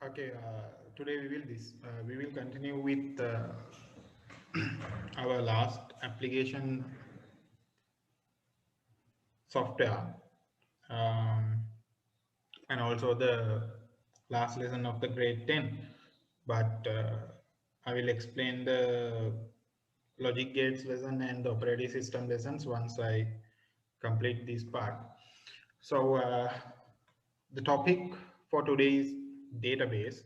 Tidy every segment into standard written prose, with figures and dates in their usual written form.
Okay, today we will continue with our last application software, um, and also the last lesson of the grade 10. But I will explain the logic gates lesson and the operating system lessons once I complete this part. So the topic for today is database.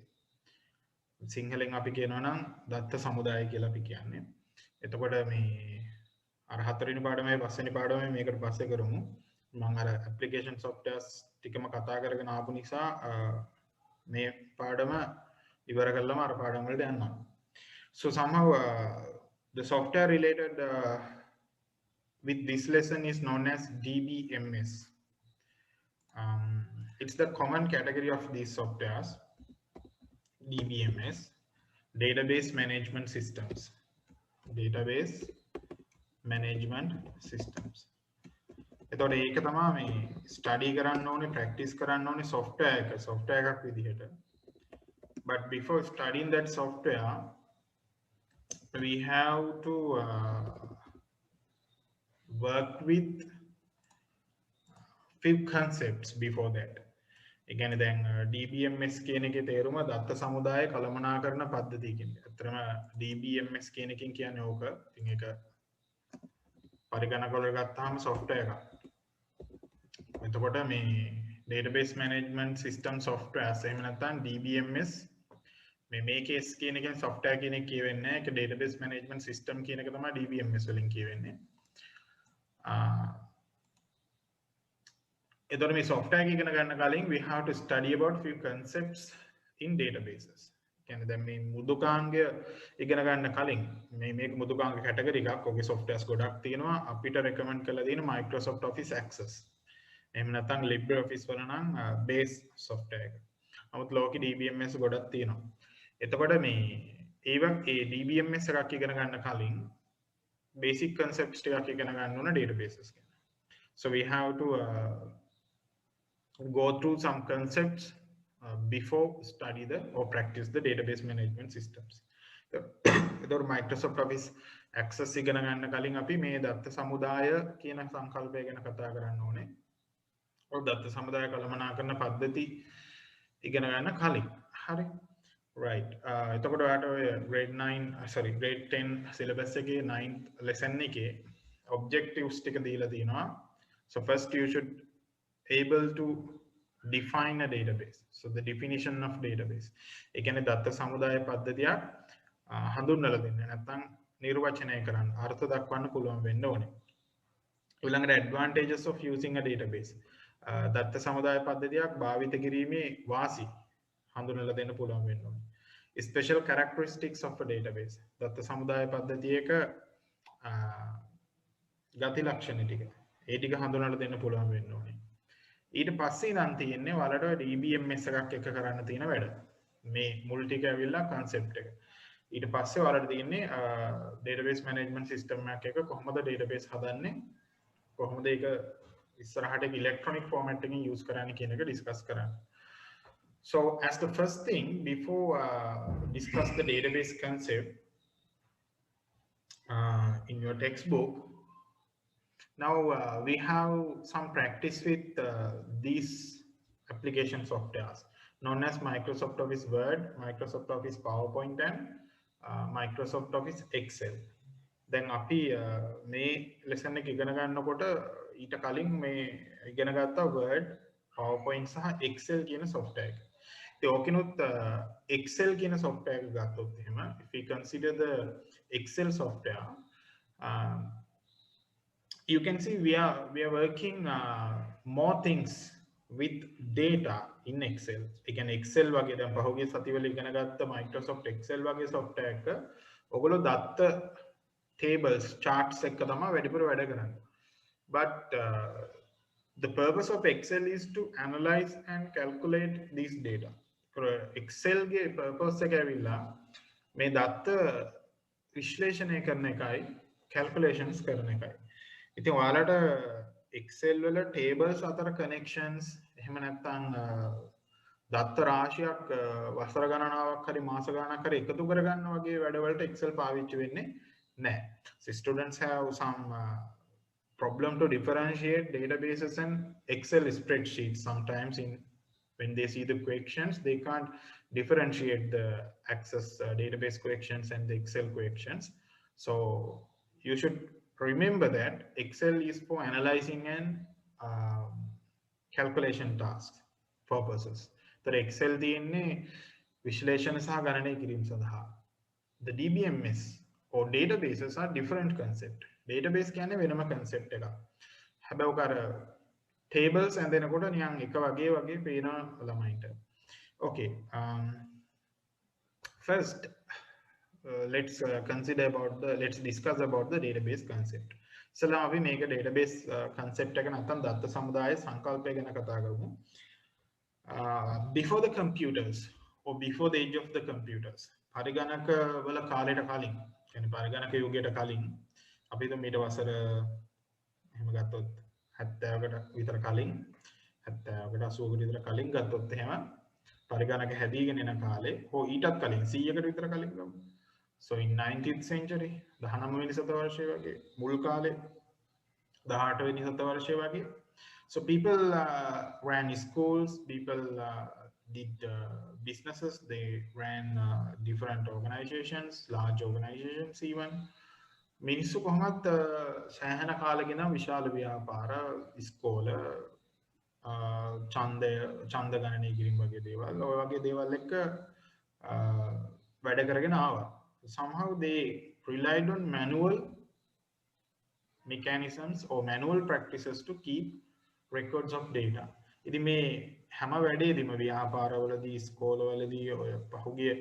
සිංහලෙන් අපි කියනවා නම් දත්ත සමුදාය කියලා අපි කියන්නේ. එතකොට මේ අර හතරවෙනි පාඩමේ පස්වෙනි පාඩමේ මේකට පස්සේ කරමු. මම අර ඇප්ලිකේෂන් සොෆ්ට්වෙයාර්ස් ටිකම කතා කරගෙන ආපු නිසා මේ පාඩම ඉවර කළාම අර පාඩම් වලට යනවා. So somehow the software related with this lesson is known as Dbms. It's the common category of these softwares. Dbms, database management systems. Database management systems. එතකොට ඒක තමයි මේ ස්ටඩි කරන්න ඕනේ, ප්‍රැක්ටිස් කරන්න ඕනේ software එකක් විදිහට. But before studying that software, we have to work with few concepts before that. ඒ කියන්නේ දැන් DBMS කියන එකේ තේරුම දත්ත සමුදාය කළමනාකරණ පද්ධතිය කියන්නේ. අත්‍තරම DBMS කියන එකෙන් කියන්නේ ඕක. ඉතින් ඒක පරිගණක වල ගත්තාම software එකක්. එතකොට මේ database management system software එහෙම නැත්නම් DBMS මේ case කියන එකෙන් software කියන එක කියවෙන්නේ නැහැ. ඒක database management system කියන එක තමයි DBMS වලින් කියවෙන්නේ. එතකොට මේ software ඉගෙන ගන්න කලින් we have to study about few concepts in databases. කියන්නේ දැන් මේ මුදුකාංගය ඉගෙන ගන්න කලින් මේක මුදුකාංග කැටගරි එකක්. ඔගේ softwares ගොඩක් තියෙනවා. අපිට recommend කරලා තියෙන Microsoft Office Access. එහෙම නැත්නම් LibreOffice වල නම් base software එක. නමුත් ලෝකෙ DBMS ගොඩක් තියෙනවා. එතකොට මේ ඒ DBMS එකක් ඉගෙන ගන්න කලින් basic concepts ටිකක් ඉගෙන ගන්න ඕන databases ගැන. So we have to go through some concepts before study or practice the database management systems. එතකොට Microsoft Office Access ඉගෙන ගන්න කලින් අපි මේ දත්ත සමුදාය කියන සංකල්පය ගැන කතා කරන්න ඕනේ. ඔය දත්ත සමුදාය කළමනාකරණ පද්ධති ඉගෙන ගන්න කලින්. හරි. Right. එතකොට ඔයාලට ඔය grade 10 syllabus එකේ 9th lesson එකේ objectives ටික දීලා තියෙනවා. So first you should able to define a database. So the definition of database. ඒ කියන්නේ දත්ත සමුදාය පද්ධතියක් හඳුන්වලා දෙන්න. නැත්නම් නිර්වචනය කරන්න, අර්ථ දක්වන්න පුළුවන් වෙන්න ඕනේ. ඊළඟට advantages of using a database. දත්ත සමුදාය පද්ධතියක් භාවිත කිරීමේ වාසි හඳුන්වලා දෙන්න පුළුවන් වෙන්න ඕනේ. Special characteristics of a database. දත්ත සමුදාය පද්ධතියක ගති ලක්ෂණ ටික. ඒ ටික හඳුන්වලා දෙන්න පුළුවන් වෙන්න ඕනේ. ඊට පස්සේ නම් තියෙන්නේ ඔයාලට DBMS එකක් එක කරන්න තියෙන වැඩ. මේ මුල් ටික ඇවිල්ලා concept එක. ඊට පස්සේ ඔයාලට තියෙන්නේ database management system එකක් එක කොහොමද database හදන්නේ? කොහොමද ඒක ඉස්සරහට electronic format එකකින් use කරන්නේ කියන එක discuss කරන්න. So as the first thing before discuss the database concept in your textbook, now we have some practice with these application softwares known as Microsoft Office Word, Microsoft Office PowerPoint and Microsoft Office Excel. Then අපි මේ lesson එක ඉගෙන ගන්නකොට ඊට කලින් මේ ඉගෙන ගත්ත Word, PowerPoint සහ Excel කියන software එක. ඉතින් ඕකිනුත් Excel කියන software එක ගත්තොත් එහෙම if we consider the Excel software, you can see we are working more things with data in Excel. Again Excel වගේ දැන් පහුගිය සතිවල ඉගෙන ගත්ත Microsoft Excel වගේ software එක ඔයගොල්ලෝ දත්ත tables charts එක තමයි වැඩිපුර වැඩ කරන්නේ. But the purpose of Excel is to analyze and calculate these data. Excel ගේ purpose එක ඇවිල්ලා මේ දත්ත විශ්ලේෂණය කරන එකයි calculations කරන එකයි. ඉතින් ඔයාලට Excel වල tables අතර connections එහෙම නැත්නම් දත්ත රාශියක් වසර ගණනාවක් හරි මාස ගණනක් හරි එකතු කරගන්න වගේ වැඩවලට Excel පාවිච්චි වෙන්නේ නැහැ. So students have some problem to differentiate databases and Excel spreadsheets. Sometimes in when they see the questions, they can't differentiate the Access database questions and the Excel questions. So you should remember that Excel is for analyzing and calculation tasks purposes. The Excel තියෙන්නේ විශ්ලේෂණ සහ ගණනය කිරීම සඳහා. The DBMS or databases are different concept. Database කියන්නේ වෙනම concept එකක්. හැබැයි ඔක අර tables ඇඳෙනකොට නිකන් එක වගේ පේනවා ළමයින්ට. Okay. First, let's discuss about the database concept. ඉස්සෙල්ලාම අපි මේක database concept එක නැත්නම් දත්ත සමුදායේ සංකල්පය ගැන කතා කරමු. Before the computers or before the age of the computers, පරිගණක වල කාලයට කලින්, කියන්නේ පරිගණක යුගයට කලින් අපි හිතමු ඊට වසර එහෙම ගත්තොත් 70කට විතර කලින් 70කට 80කට විතර කලින් ගත්තොත් එහෙම පරිගණක හැදීගෙන එන කාලේ හෝ ඊටත් කලින් 100කට විතර කලින් ගමු. So in 19th century 19 වෙනි සතවර්ෂයේ වගේ මුල් කාලේ 18 වෙනි සතවර්ෂයේ වගේ. So people ran schools, people did businesses, they ran different organizations, large organizations even. මිනිස්සු කොහොමත් සෑහෙන කාලෙකින් විශාල ව්‍යාපාර, ඉස්කෝල, ඡන්ද ගණනය කිරීම වගේ දේවල්, ඔය වගේ දේවල් එක්ක වැඩ කරගෙන ආවා. Somehow they relied on manual mechanisms or manual practices to keep records of data. ඉතින් මේ හැම වැඩේදීම ව්‍යාපාරවලදී ඉස්කෝලවලදී ඔය පහුගිය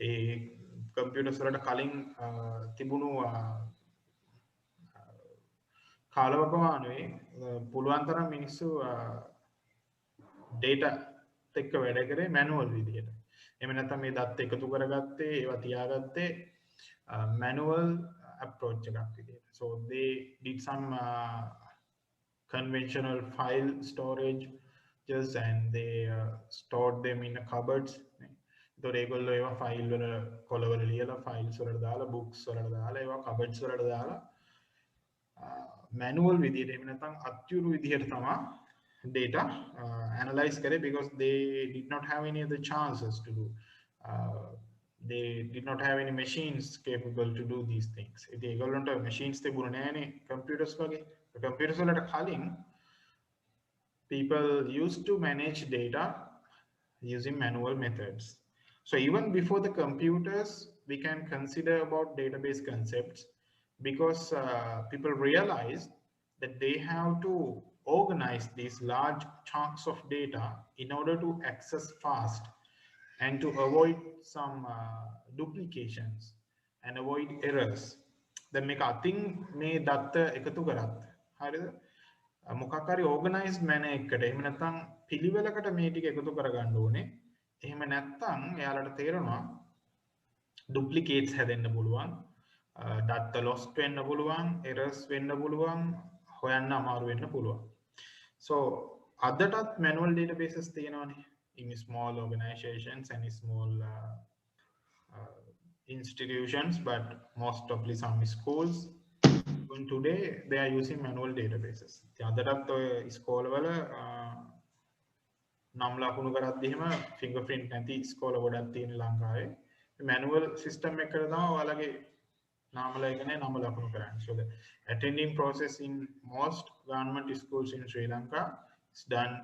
ඒ කම්පියුටර්ස් වලට කලින් තිබුණු කාලවකවානුවේ පුළුවන් තරම් මිනිස්සු data එක්ක වැඩ කරේ manual විදිහට. එහෙම නැත්නම් මේ දත් එකතු කරගත්තේ ඒවා තියාගත්තේ manual approach එකක් විදිහට. So they did some conventional file storage just and they stored them in cupboards. ඒතකොට ඒගොල්ලෝ ඒවා ෆයිල් වල කොලවල ලියලා ෆයිල්ස් වලට දාලා books වලට දාලා ඒවා cupboards වලට දාලා manual විදිහට එහෙම නැත්නම් අත්‍යුරු විදිහට තමයි data analyze करे because they did not have any other chances to do. They did not have any machines capable to do these things. ඉතින් ඒගොල්ලන්ට machines තිබුණේ නැහැනේ computers වගේ. Computers වලට කලින් people used to manage data using manual methods. So even before the computers, we can consider about database concepts because people realized that they have to organize these large chunks of data in order to access fast and to avoid some duplications and avoid errors. Then make a thing may datta ekatu karat. හරිද? මොකක් හරි organized manner එකකට එහෙම නැත්නම් පිළිවෙලකට මේ ටික එකතු කරගන්න ඕනේ. එහෙම නැත්නම් එයාලට තේරෙනවා duplicates හැදෙන්න පුළුවන්. data lost වෙන්න පුළුවන්, errors වෙන්න පුළුවන්, හොයන්න අමාරු වෙන්න පුළුවන්. So අදටත් manual databases තියෙනවානේ. In small organizations and small institutions, but most of some schools. Even today, they are using manual databases. අදටත් ඔය ඉස්කෝලවල නම් ලකුණු කරද්දී එහෙම fingerprint නැති ඉස්කෝල ගොඩක් තියෙන ලංකාවේ. manual system එකකට තමයි ඔයාලගේ නාම ලේඛනයේ නම ලකුණු කරන්නේ. So the attending process in most government schools in Sri Lanka is done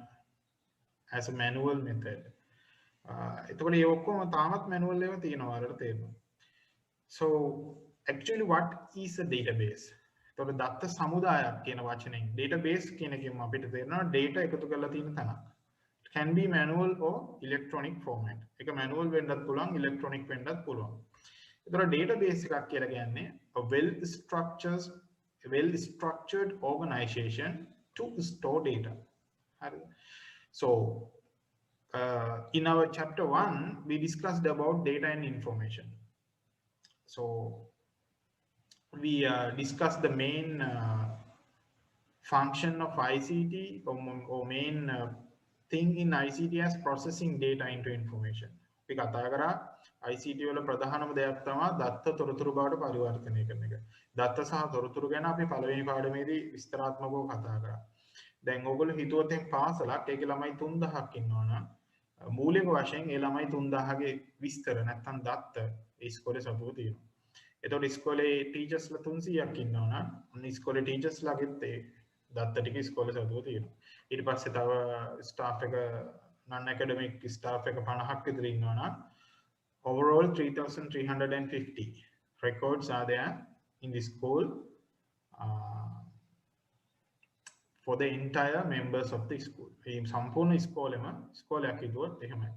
as a manual method. එතකොට මේ ඔක්කොම තාමත් manual ඒවා තියෙනවා වලට තේරෙනවා. So actually what is a database? එතකොට දත්ත සමුදායක් කියන වචනෙන් database කියන එකෙන් අපිට තේරෙනවා data එකතු කරලා තියෙන තැනක්. It can be manual or electronic format. ඒක manual වෙන්නත් පුළුවන්, electronic වෙන්නත් පුළුවන්. එතකොට database එකක් කියලා කියන්නේ a well structured organization to store data. හරිද? So in our chapter 1 we discussed about data and information. So we discussed the main function of ICT or main think in ICT as processing data into information. අපි කතා කරා ICT වල ප්‍රධානම දෙයක් තමයි දත්ත තොරතුරු බවට පරිවර්තනය කරන එක. දත්ත සහ තොරතුරු ගැන අපි පළවෙනි පාඩමේදී විස්තරාත්මකව කතා කරා. දැන් ඕගොල්ලෝ හිතුවොත් එම් පාසලක් ඒකේ ළමයි 3000ක් ඉන්නවා නම් මූලික වශයෙන් ඒ ළමයි 3000ගේ විස්තර නැත්තම් දත්ත ඒ ඉස්කෝලේ සතුව තියෙනවා. එතකොට ඉස්කෝලේ ටීචර්ස්ලා 300ක් ඉන්නවා නම් ඉස්කෝලේ ටීචර්ස්ලාගෙත් ඒ දත්ත ටික ඉස්කෝලේ සතුව තියෙනවා. ඊට පස්සේ තව ස්ටාෆ් එක non academic staff එක 50ක් විතර ඉන්නවා නම් overall 3350 records are there in the school for the entire members of the school. මේ සම්පූර්ණ ඉස්කෝලේම ඉස්කෝලයක් හිතුවොත් එහෙමයි.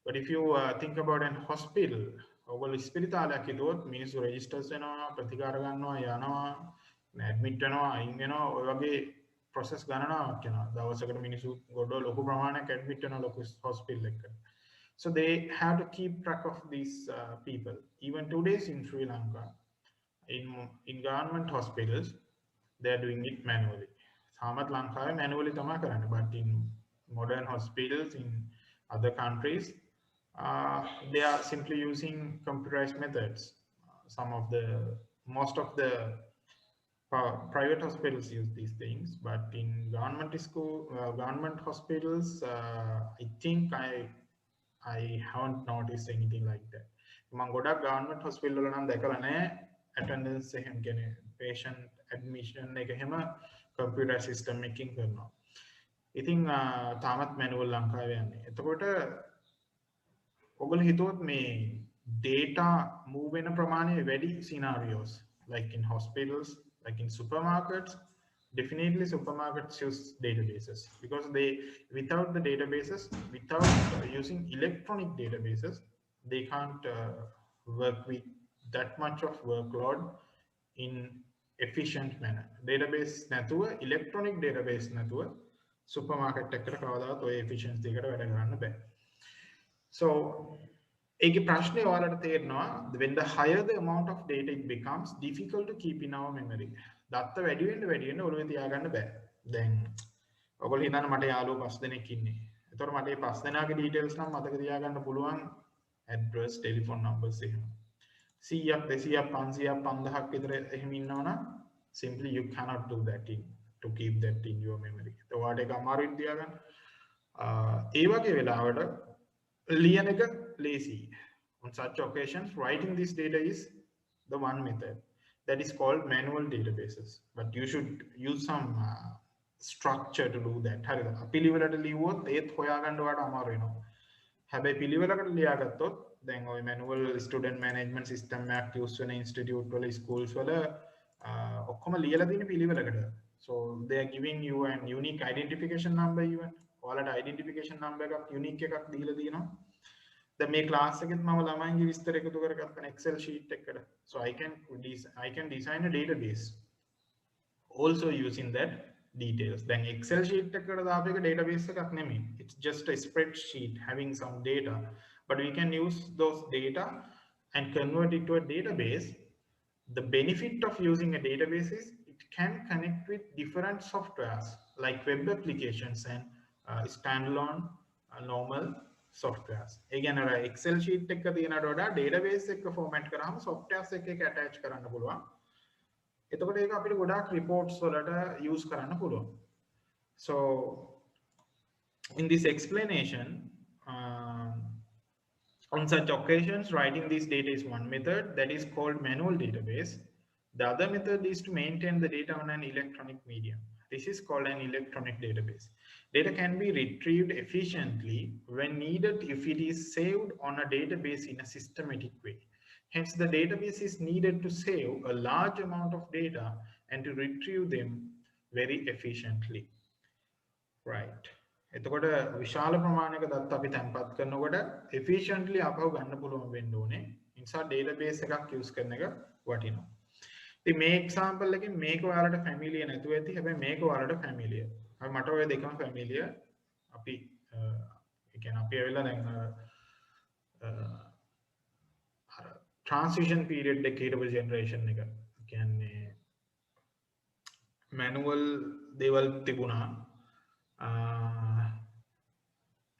But if you think about an hospital, ඔයගොල්ලෝ ස්පිරිතාලයක් හිතුවොත් මිනිස්සු රෙජිස්ටර්ස් වෙනවා, ප්‍රතිකාර ගන්නවා, යනවා, ඇඩ්මිට් වෙනවා, අයින් වෙනවා, ඔය වගේ process ගණනාවක් යනවා. දවසකට මිනිස්සු ගොඩ ලොකු ප්‍රමාණයක් ඇඩ්මිට් වෙනවා ලොකු hospital එකකට. So they have to keep track of these people. Even today's in Sri Lanka, in government hospitals, they are doing it manually. සාමත් ලංකාවේ manually තමයි කරන්නේ. But in modern hospitals in other countries, they are simply using computerized methods. Most of the private hospitals use these things, but in government hospitals, I think I haven't noticed anything like that. මම ගොඩක් government hospital වල නම් දැකලා නැහැ attendance එහෙම කියන්නේ patient admission එක හැම computer system එකකින් කරනවා. ඉතින් තාමත් manual ලංකාවේ යන්නේ. එතකොට ඔයගොල්ලෝ හිතුවොත් මේ data move වෙන ප්‍රමාණය වැඩි scenarios like in hospitals, like in supermarkets. Definitely supermarkets use databases because without the databases, without using electronic databases, they can't work with that much of workload in efficient manner. Database නැතුව electronic database නැතුව supermarket එකකට කවදාවත් ඔය efficiency එකට වැඩ කරන්න බෑ. So ඒකේ ප්‍රශ්නේ ඔයාලට තේරෙනවා when the higher the amount of data it becomes difficult to keep in our memory. දත්ත වැඩි වෙන්න ඔළුවේ තියාගන්න බෑ. දැන් ඔයගොල්ලෝ හිතන්න මට යාළුවෝ 5 දෙනෙක් ඉන්නේ. ඒතකොට මට මේ 5 දෙනාගේ details නම් මතක තියාගන්න පුළුවන් address, telephone numbers එහෙම. 100ක් 200ක් 500ක් 5000ක් විතර එහෙම ඉන්නවනම් simply you cannot do that to keep that in your memory. ඔයාලට ඒක අමාරුයි තියාගන්න. ඒ වගේ වෙලාවට ලියන එක lazy. On such occasions, writing this data is the one method. That is called manual databases, but you should use some structure to do that. හරිද? පිළිවෙලට ලියුවොත් ඒත් හොයාගන්න ඔයාලට අමාරු වෙනවා. හැබැයි පිළිවෙලකට ලියාගත්තොත් දැන් ওই manual student management system එකක් use වෙන institute වල schools වල ඔක්කොම ලියලා තියෙන පිළිවෙලකට. So they are giving you an unique identification number even. ඔයාලට identification number එකක් unique එකක් දීලා තියෙනවා. දැන් මේ class එකෙත් මම ළමයින්ගේ විස්තර එකතු කරගත්තා Excel sheet එකකට. So I can design a database also using that details. Then Excel sheet එකකට දාපු එක database එකක් නෙමෙයි. It's just a spreadsheet having some data, but we can use those data and convert it to a database. The benefit of using a database is it can connect with different softwares like web applications and standalone normal softwares. ඒ කියන්නේ අර Excel sheet එක තියෙනට වඩා database එක format කරාම softwares එක attach කරන්න පුළුවන්. එතකොට ඒක අපිට ගොඩාක් reports වලට use කරන්න පුළුවන්. So in this explanation, on such occasions, writing this data is one method that is called manual database. The other method is to maintain the data on an electronic medium. This is called an electronic database. Data can be retrieved efficiently when needed if it is saved on a database in a systematic way. Hence, the database is needed to save a large amount of data and to retrieve them very efficiently. Right. එතකොට විශාල ප්‍රමාණයක දත්ත අපි තැන්පත් කරනකොට efficiently අපව ගන්න පුළුවන් වෙන්න ඕනේ. ඒ නිසා database එකක් use කරන එක වටිනවා. ඉතින් මේ example එකෙන් මේක ඔයාලට familiar නැතුව ඇති. හැබැයි මේක ඔයාලට familiar. අපි මට ඔය දෙකම familiar. අපි ඒ කියන්නේ අපි ඇවිල්ලා දැන් අර transition period එකේ හිටපු generation එක. කියන්නේ manual දේවල් තිබුණා.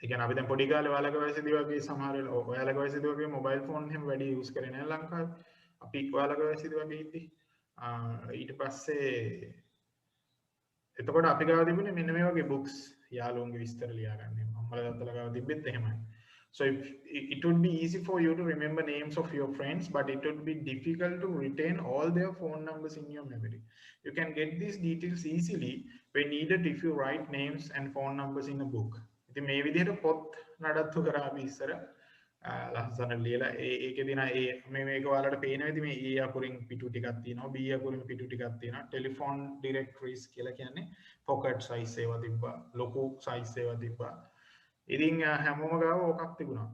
ඒ කියන්නේ අපි දැන් පොඩි කාලේ ඔයාලගේ වයසේදී වගේ සමහර ඔයාලගේ වයසේදී වගේ මොබයිල් ෆෝන් එහෙම වැඩි යූස් කරේ නැහැ ලංකාවේ. අපි ඔයාලගේ වයසේදී වගේ ඉද්දි ඊට පස්සේ එතකොට අපි ගාව තිබුණේ මෙන්න මේ වගේ බුක්ස් යාළුවන්ගේ විස්තර ලියාගන්න. අම්මලා තාත්තලා ගාව තිබෙත් එහෙමයි. So it would be easy for you to remember names of your friends, but it would be difficult to retain all their phone numbers in your memory. You can get these details easily when needed if you write names and phone numbers in a book. ඉතින් මේ විදිහට පොත් නඩත්තු කරා අපි ඉස්සර ලස්සන ලියලා ඒකේදී නා මේක ඔයාලට පේනවා ඉතින් මේ E අකුරින් පිටු ටිකක් තියෙනවා B අකුරින් පිටු ටිකක් තියෙනවා ටෙලිෆෝන් ඩිරෙක්ටරිස් කියලා කියන්නේ පොකට් සයිස් ඒවා තිබ්බා ලොකු සයිස් ඒවා තිබ්බා ඉතින් හැමෝම ගාව ඕකක් තිබුණා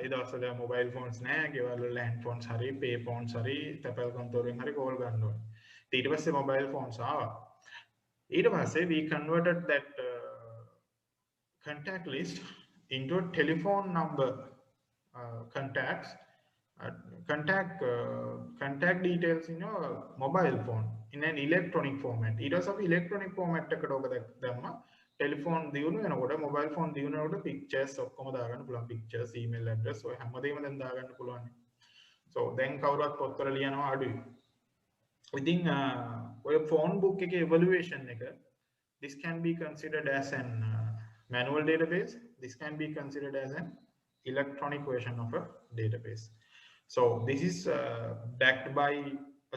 ඒ දවස්වල මොබයිල් ෆෝන්ස් නැහැ ගෙවල් වල ලෑන්ඩ් ෆෝන්ස් හරි පේ ෆෝන්ස් හරි තැපැල් කන්තෝරෙන් හරි කෝල් ගන්න ඕනේ ඊට පස්සේ මොබයිල් ෆෝන්ස් ආවා ඊට පස්සේ we converted that contact list into a telephone number contact details in your mobile phone in an electronic format. It was of electronic format එකකට ඔබ දැම්මා telephone දියුණු වෙනකොට mobile phone දියුණු වෙනකොට pictures ඔක්කොම දාගන්න පුළුවන් pictures email address ඔය හැමදේම දැන් දාගන්න පුළුවන්. So දැන් කවුරුත් පොත්වල ලියනවා අඩුයි. ඉතින් ඔය phone book එකේ evaluation එක this can be considered as an manual database. This can be considered as an electronic version of a database. So this is backed by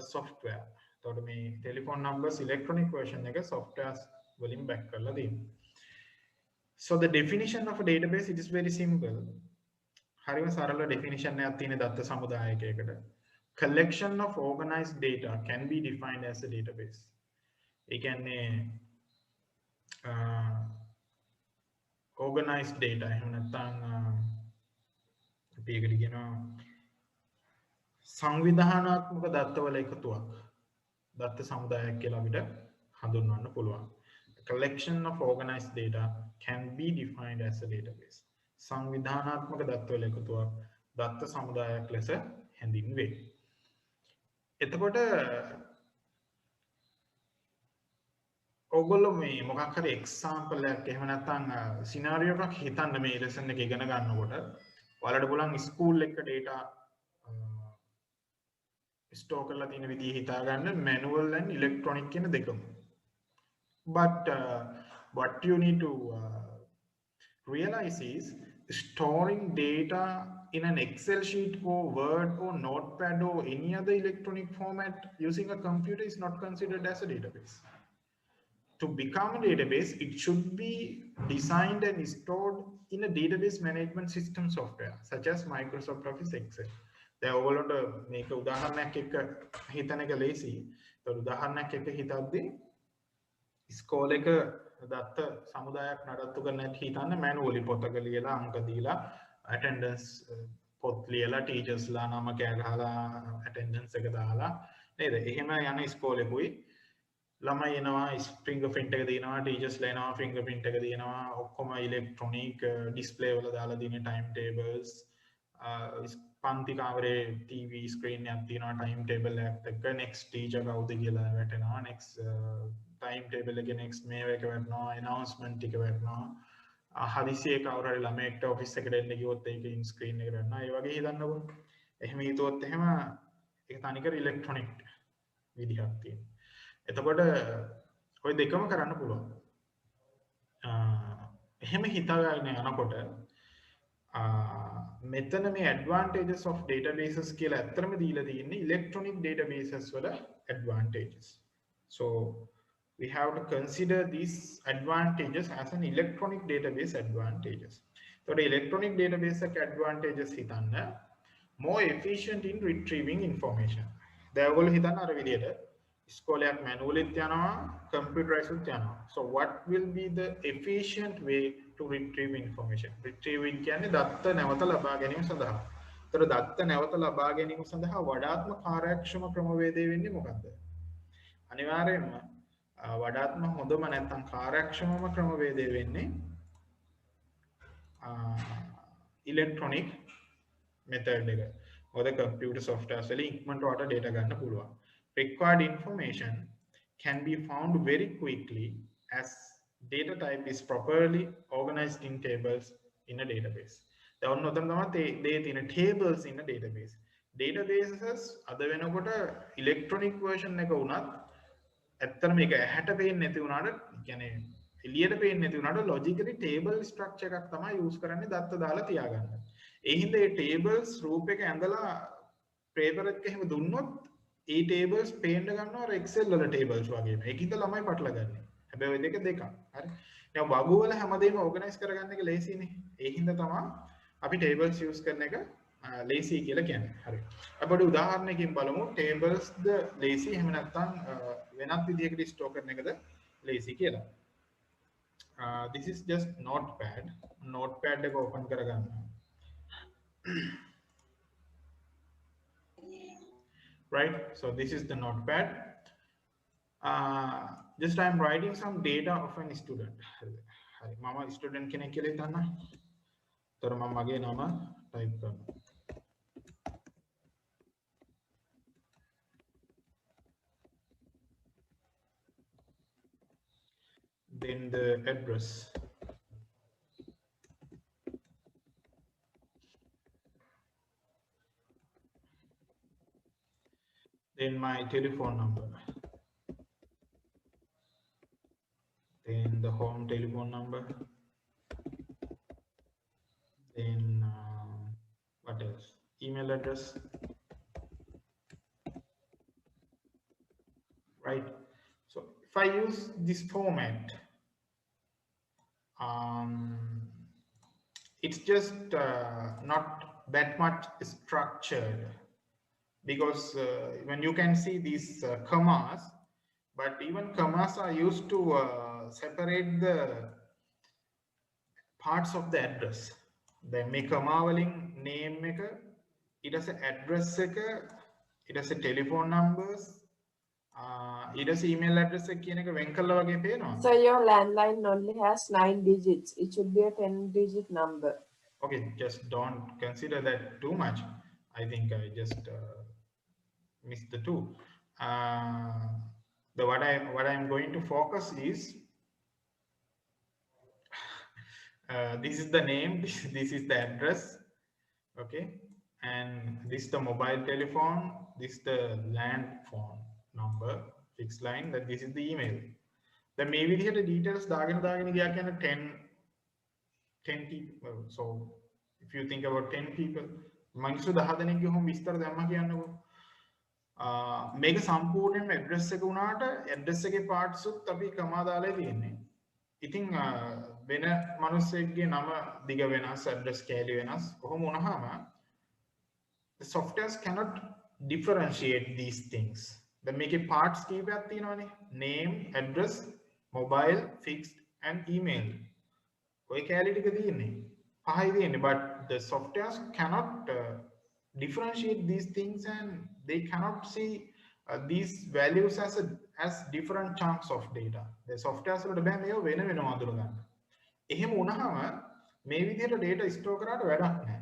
a software. So මේ telephone numbers electronic version එක softwares වලින් back කරලා දෙනවා. So the definition of a database, it is very simple. හරිම සරල definition එකක් තියෙන දත්ත සමුදායකයකට. Collection of organized data can be defined as a database. ඒ කියන්නේ organized data එහෙම නැත්නම් අපි ඒකට කියනවා සංවිධානාත්මක දත්තවල එකතුවක් දත්ත සමුදායක් කියලා අපිට හඳුන්වන්න පුළුවන්. Collection of organized data can be defined as a database. සංවිධානාත්මක දත්තවල එකතුවක් දත්ත සමුදායක් ලෙස හැඳින්වේ. එතකොට ඔයගොල්ලෝ මේ මොකක් හරි එක්සැම්පල් එකක් එහෙම නැත්නම් සිනාරියෝ එකක් හිතන්න මේ ලෙසන් එක ඉගෙන ගන්නකොට ඔයාලට පුළුවන් ස්කූල් එක data store කරලා තියෙන විදිහ හිතා ගන්න manual and electronic කියන දෙකම. But what you need to realize is storing data in an Excel sheet or Word or Notepad or any other electronic format using a computer is not considered as a database. To become a database, it should be designed and stored in a database management system software such as Microsoft Office Excel. දැන් ඔයගොල්ලන්ට මේක උදාහරණයක් එක්ක හිතන එක ලේසි. ඒතර උදාහරණයක් එක්ක හිතද්දී ඉස්කෝලේ එක දත්ත සමුදායක් නඩත්තු කරන්න හිතන්න මැනුවලි පොතක ලියලා අංක දීලා attendance පොත් ලියලා ටීචර්ස්ලා නම කෑ ගහලා attendance එක දාලා නේද? එහෙම යන ඉස්කෝලේකුයි ළමයි එනවා fingerprint එක දිනනවා ටීචර්ස්ලා එනවා fingerprint එක දිනනවා ඔක්කොම ඉලෙක්ට්‍රොනික ඩිස්ප්ලේ වල දාලා දින time tables පන්ති කාමරේ TV screen එකක් තියෙනවා time table එකත් එක්ක next teacher කවුද කියලා වැටෙනවා next time table එකේ next මේව එක වැටෙනවා announcement ටික වැටෙනවා හදිසියේ කවුරු හරි ළමයෙක්ට office එකට එන්න කිව්වොත් ඒක screen එකට වැටෙනවා ඒ වගේ හිතන්නකෝ එහෙම හිතුවොත් එහෙම ඒක තනිකර electronic විදිහක් තියෙනවා එතකොට ඔය දෙකම කරන්න පුළුවන්. එහෙම හිතාගෙන යනකොට මෙතන මේ advantages of databases කියලා ඇත්තටම දීලා තියෙන්නේ electronic databases වල advantages. So we have to consider these advantages as an electronic database advantages. So the electronic database advantages හිතන්න more efficient in retrieving information. දැන් ඔයගොල්ලෝ හිතන්න අර විදිහට ඉස්කෝලයක් මැනුවලිත් යනවා කම්පියුටරයිස්ඩ් යනවා so what will be the efficient way to retrieve information retrieving කියන්නේ දත්ත නැවත ලබා ගැනීම සඳහා. ඒතර දත්ත නැවත ලබා ගැනීම සඳහා වඩාත්ම කාර්යක්ෂම ක්‍රමවේදය වෙන්නේ මොකක්ද? අනිවාර්යයෙන්ම වඩාත්ම හොඳම නැත්නම් කාර්යක්ෂමම ක්‍රමවේදය වෙන්නේ electronic method එක. මොකද computer software වලින් ඉක්මනට ඔයාලට data ගන්න පුළුවන්. Required information can be found very quickly as data type is properly organized in tables in a database. The ඔන්න ඔතන තමයි දේ තියෙන tables in a database. Databases අද වෙනකොට electronic version එක වුණත් ඇත්තට මේක ඇහැට පේන්නේ නැති වුණාට කියන්නේ එළියට පේන්නේ නැති වුණාට logically table structure එකක් තමයි use කරන්නේ දත්ත දාලා තියාගන්න. ඒ හින්දා මේ tables group එක ඇඳලා paper එකක එහෙම දුන්නොත් ඒ tables පේන්න ගන්නවා අර excel වල tables වගේම. ඒකින්ද ළමයි පටලගන්නේ. හැබැයි ওই දෙක දෙකක්. හරි. දැන් වගු වල හැමදේම organize කරගන්න එක ලේසිනේ. ඒ හින්දා තමයි අපි tables use කරන එක lazy කියලා කියන්නේ. හරි. අපිට උදාහරණයකින් බලමු tables ද lazy එහෙම නැත්නම් වෙනත් විදිහකට store කරන එකද lazy කියලා. This is just notepad. Notepad එක open කරගන්න. Right, so this is the notepad. Just I am writing some data of an student. Hari mama student කෙනෙක් කියලා හිතන්න. තොර මම මගේ නම type කරනවා. Then the address. Then my telephone number. Then the home telephone number. Then what else? Email address. Right. So if I use this format, it's just not that much structured. Because when you can see these commas, but even commas are used to separate the parts of the address. The make comma වලින් name එක, ඊට පස්සේ address එක, ඊට පස්සේ telephone numbers, ඊට පස්සේ email address එක කියන එක වෙන් කළා වගේ පේනවා. So your landline only has 9 digits. It should be a 10-digit number. Okay, just don't consider that too much. I think I just missed the two. What I'm going to focus is this is the name, this is the address, okay, and this is the mobile telephone, this is the land phone number, fixed line, that this is the email. Then maybe the details දාගෙන ගියා කියන්නේ 10 people. So if you think about 10 people, මිනිස්සු 10 දෙනෙක්ගේ කොහොම විස්තර දැම්මා කියන්නකෝ. මේක සම්පූර්ණයෙන්ම ඇඩ්‍රස් එක උනාට ඇඩ්‍රස් එකේ පාර්ට්ස් උත් අපි කමා දාලා තියෙන්නේ. ඉතින් වෙන මිනිස්සෙක්ගේ නම දිග වෙනස්, ඇඩ්‍රස් කෑලි වෙනස්. කොහොම වුණාම the softwares cannot differentiate these things. දැන් මේකේ parts කීපයක් තියෙනවානේ. Name, address, mobile, fixed and email. ඔය කෑලි ටික තියෙන්නේ. පහයි තියෙන්නේ, but the softwares cannot differentiate these things and they cannot see these values as different chunks of data. The software වලට බෑ මේව වෙන වෙනම අඳුර ගන්න. එහෙම වුණාම මේ විදිහට data store කරාට වැඩක් නැහැ.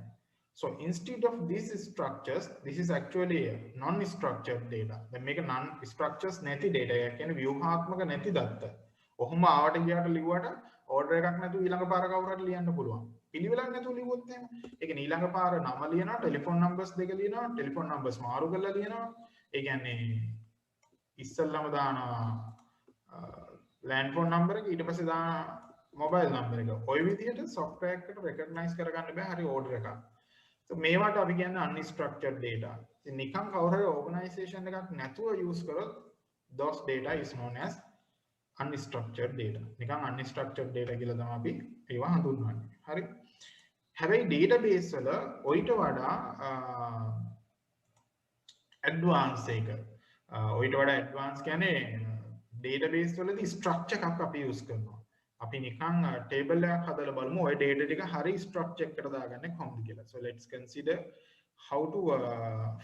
So instead of these structures, this is actually non-structured data. දැන් මේක non-structures නැති data එකක් කියන්නේ ව්‍යුහාත්මක නැති දත්ත. ඔහොම ආවට ගියාට ලිව්වට order එකක් නැතුව ඊළඟ පාර කවුරුහට ලියන්න පුළුවන්. පිළිවෙලක් නැතුව ලිව්වොත් එහෙම ඒක ඊළඟ පාර නම ලියනවා, ටෙලිෆෝන් නම්බර්ස් දෙක ලියනවා, ටෙලිෆෝන් නම්බර්ස් මාරු කරලා ලියනවා. ඒ කියන්නේ ඉස්සල්ලාම දානවා ලෑන්ඩ් ෆෝන් නම්බර් එක, ඊට පස්සේ දානවා මොබයිල් නම්බර් එක. ওই විදිහට software එකට recognize කරගන්න බෑ හරි order එකක්. So මේවට අපි කියන්නේ unstructured data. ඉතින් නිකන් කවුරු හරි organization එකක් නැතුව use කරොත් those data is known as unstructured data. නිකන් unstructured data කියලා තමයි අපි ඒවා හඳුන්වන්නේ. හරි. හැබැයි database වල ඔයිට වඩා advanced එක. ඔයිට වඩා advanced කියන්නේ database වලදී structure එකක් අපි use කරනවා. අපි නිකන් table එකක් හදලා බලමු ඔය data ටික හරි structure එකකට දාගන්නේ කොහොමද කියලා. So let's consider how to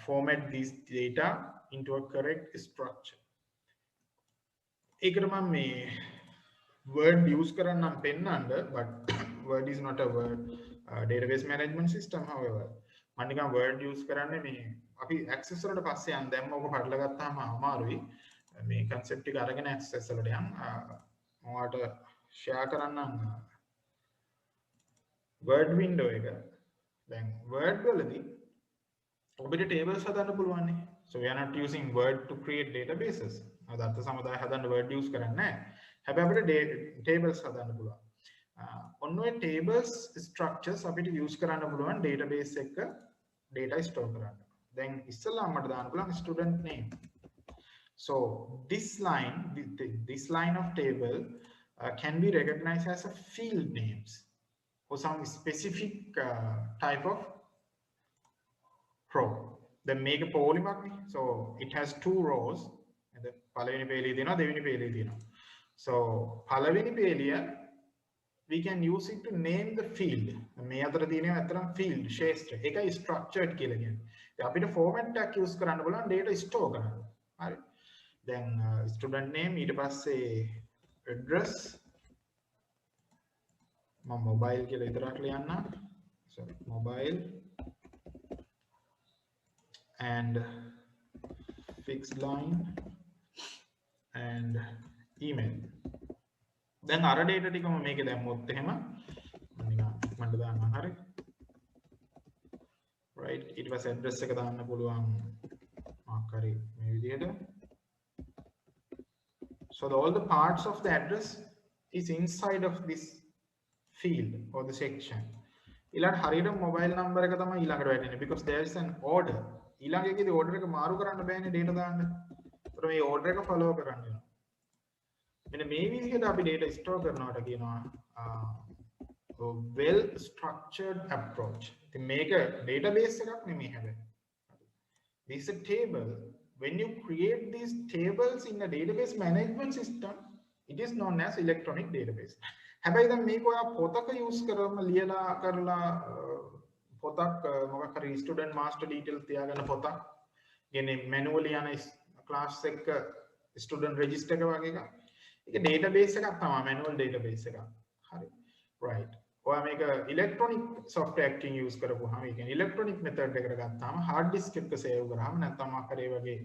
format this data into a correct structure. ඒකට මම මේ word use කරන්නම් පෙන්නන්න, but word is not a word database management system. However මම නිකන් word use කරන්නේ මේ අපි access වලට පස්සේ යන් දැම්ම ඔක පටල ගත්තාම අමාරුයි. මේ concept එක අරගෙන access වලට යන්. මම ඔයාලට share කරන්නම් word window එක දැන් word වලදී ඔබට tables හදන්න පුළුවන් නේ. So we are not using word to create databases. අද අර්ථ සමුදාය හදන්න word use කරන්නේ නැහැ. හැබැයි අපිට tables හදන්න පුළුවන්. ඔන්න ඔය tables structures අපිට use කරන්න පුළුවන් database එක data store කරන්න. දැන් ඉස්සෙල්ලා අපිට දාන්න පුළුවන් student name. So this line of table can be recognized as a field names or some specific type of row. Then make a polymark. So it has two rows. And the palavini peli dina, devini peli dina. So palavini peliya we can use it to name the field. මේ අතර තියෙන අතරම field ශේෂ්ත්‍ර. ඒකයි structured කියලා කියන්නේ. ඉතින් අපිට format එකක් use කරන්න බලන්න data store කරන්න. හරි. දැන් student name ඊට පස්සේ address මම mobile කියලා විතරක් ලියන්න. Sorry, mobile and fixed line and email. Then අර data ටිකම මේකේ දැම්මොත් එහෙම මම දාන්න හරි. right ඊට පස්සේ address එක දාන්න පුළුවන් මාක් හරි මේ විදිහට. So all the parts of the address is inside of this field or the section. ඊළඟ හරියට mobile number එක තමයි ඊළඟට වැටෙන්නේ because there is an order. ඊළඟ එකේදී order එක මාරු කරන්න බෑනේ data දාන්න. ඒතර මේ order එක follow කරන්න වෙනවා. මෙන්න මේ විදිහට අපි data store කරනවට කියනවා well structured approach. ඉතින් මේක database එකක් නෙමෙයි හැබැයි. This is a table. When you create these tables in a database management system, it is known as electronic database. හැබැයි දැන් මේක ඔයා පොතක use කරම ලියලා කරලා පොතක් මොකක් හරි student master details තියාගන්න පොතක් කියන්නේ manually යන class එක student register එක වගේ එකක්. ඒක database එකක් තමයි manual database එකක්. හරි. right. ඔයා මේක electronic software එකකින් use කරපුවාම ඒ කියන්නේ electronic method එකකට ගත්තාම hard disk එකක save කරාම නැත්නම් ආකාරයේ වගේ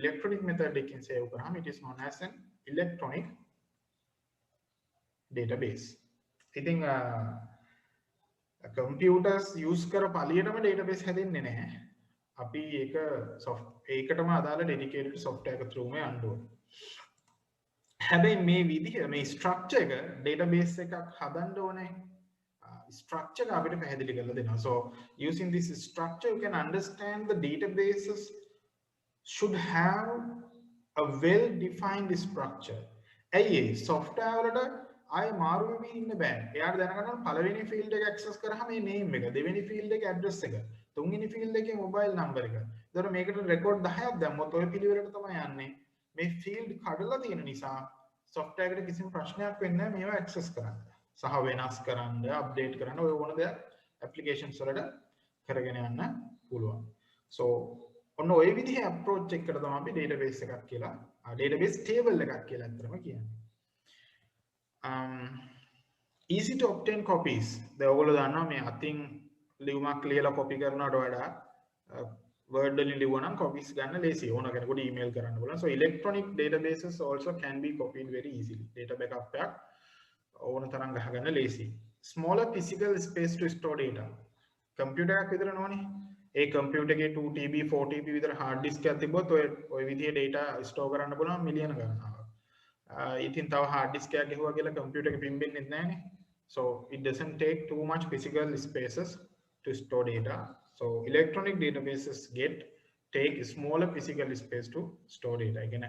electronic method එකකින් save කරාම it is known as an electronic database. ඉතින් computers use කර පළියටම database හැදෙන්නේ නැහැ. අපි ඒක ඒකටම අදාළ dedicated software එක through මේ යන්න ඕනේ. හැබැයි මේ විදිහ මේ structure එක database එකක් හදන්න ඕනේ. Structure එක අපිට පැහැදිලි කරලා දෙනවා. So using this structure you can understand the databases should have a well defined structure. ඇයි software වලට ආය මාරු වෙවි ඉන්න බෑ. එයාට දැනගන්න පළවෙනි field එක access කරාම මේ name එක, දෙවෙනි field එකේ address එක, තුන්වෙනි field එකේ mobile number එක. ඒතර මේකට record 10ක් දැම්මොත් ඔය පිළිවෙලට තමයි යන්නේ. මේ field කඩලා තියෙන නිසා software එකට කිසිම ප්‍රශ්නයක් වෙන්නේ නැහැ මේවා access කරන්න. සහ වෙනස් කරන්න, update කරන්න ඔය ඕන දෙයක් applications වලට කරගෙන යන්න පුළුවන්. So ඔන්න ඔය විදිහේ approach එකකට තමයි අපි database එකක් කියලා, database table එකක් කියලා අතරම කියන්නේ. Easy to obtain copies. දැන් ඔයගොල්ලෝ දන්නවා මේ අතින් ලියුමක් ලියලා copy කරනවට වඩා word වලින් ලියුවනම් copies ගන්න ලේසියි. ඕන කෙනෙකුට email කරන්න පුළුවන්. So electronic databases also can be copied very easily. Data backup එකක් ඕන තරම් ගහගන්න ලේසියි. Smaller physical space to store data. computer එකක් විතර නෝනේ. ඒ computer එකේ 2TB 4TB විතර hard disk එකක් තිබ්බොත් ඔය විදිහේ data store කරන්න පුළුවන් මිලියන ගණනාවක්. ඉතින් තව hard disk එකක් ගහුවා කියලා computer එක පිම්බෙන්නේ නැහැනේ. So it doesn't take too much physical spaces to store data. So electronic databases take smaller physical space to store data. කියන්නේ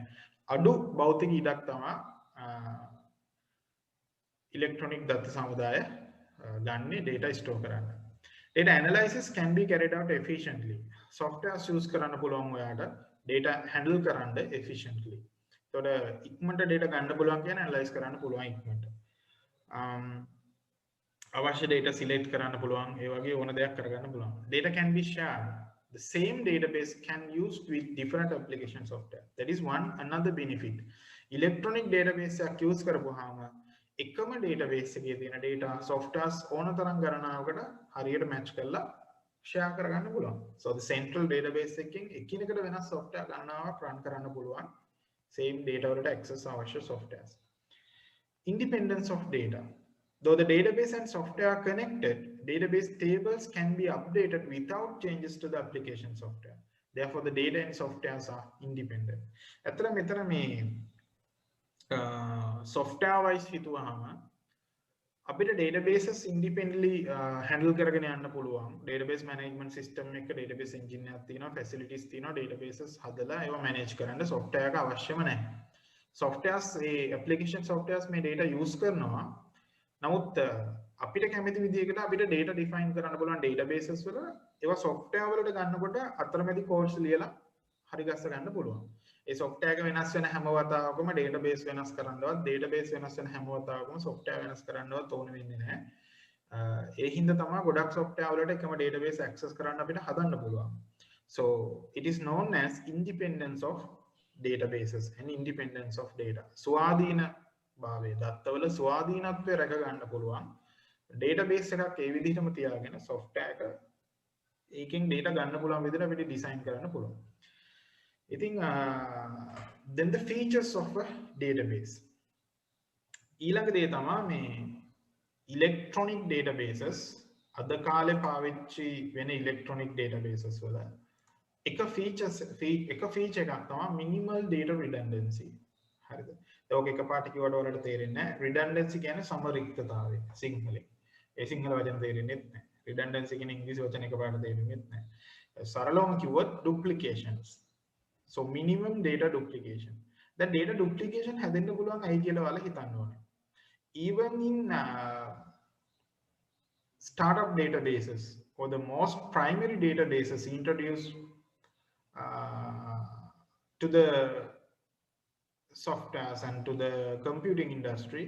අඩු භෞතික ඉඩක් තමයි electronic දත්ත සමුදාය ගන්නේ data store කරන්න. Data analysis can be carried out efficiently. Softwares use කරන්න පුළුවන් ඔයාට data handle කරන්න efficiently. එතකොට ඉක්මනට data ගන්න පුළුවන් කියන්නේ analyze කරන්න පුළුවන් ඉක්මනට. අවශ්‍ය data select කරන්න පුළුවන් ඒ වගේ ඕන දෙයක් කරගන්න පුළුවන්. Data can be shared. The same database can used with different application software. That is another benefit. Electronic database එකක් use කරපුවාම එකම database එකේ තියෙන data softwares ඕන තරම් ගණනාවකට හරියට match කරලා share කරගන්න පුළුවන්. So the central database එකකින් එකිනෙකට වෙනස් software ගණනාවක් run කරන්න පුළුවන්. Same data වලට access අවශ්‍ය softwares. Independence of data. Though the database and software are connected, database tables can be updated without changes to the application software. Therefore, the data and softwares are independent. ඇත්තට මෙතන මේ software wise හිතුවහම අපිට databases independently handle කරගෙන යන්න පුළුවන්. Database management system එක database engine එකක් තියෙනවා, facilities තියෙනවා, databases හදලා ඒවා manage කරන්න software එක අවශ්‍යම නැහැ. Softwares ඒ application softwares මේ data use කරනවා. නමුත් අපිට කැමති විදිහකට අපිට data define කරන්න පුළුවන් databases වල ඒවා software වලට ගන්නකොට අතරමැදි codes ලියලා හරි ගස්ස ගන්න පුළුවන්. ඒ software එක වෙනස් වෙන හැම වතාවකම database වෙනස් කරන්නවත් database වෙනස් වෙන හැම වතාවකම software වෙනස් කරන්නවත් ඕන වෙන්නේ නැහැ. ඒ හින්දා තමයි ගොඩක් software වලට එකම database access කරන්න අපිට හදන්න පුළුවන්. So it is known as independence of databases and independence of data. ස්වාධීන භාවය දත්තවල ස්වාධීනත්වය රැක ගන්න පුළුවන් database එකක් ඒ විදිහටම තියාගෙන software එක ඒකෙන් data ගන්න පුළුවන් විදිහට අපිට design කරන්න පුළුවන්. ඉතින් then the features of a database ඊළඟ දේ තමයි මේ electronic databases අද කාලේ පාවිච්චි වෙන electronic databases වල එක feature එකක් තමයි minimal data redundancy. හරිද? ඒක එකපාරට කිව්වට ඔයාලට තේරෙන්නේ නැහැ. redundancy කියන්නේ සමරික්තතාවය සිංහලෙන්. ඒ සිංහල වචන තේරෙන්නේ නැහැ. redundancy කියන ඉංග්‍රීසි වචන එකපාරට තේරෙන්නේ නැහැ. සරලවම කිව්වොත් duplications. So minimum data duplication. The data duplication හැදෙන්න පුළුවන් ඇයි කියලා ඔයාලා හිතන්න ඕනේ. Even in startup databases or the most primary databases introduced to the softwares and to the computing industry,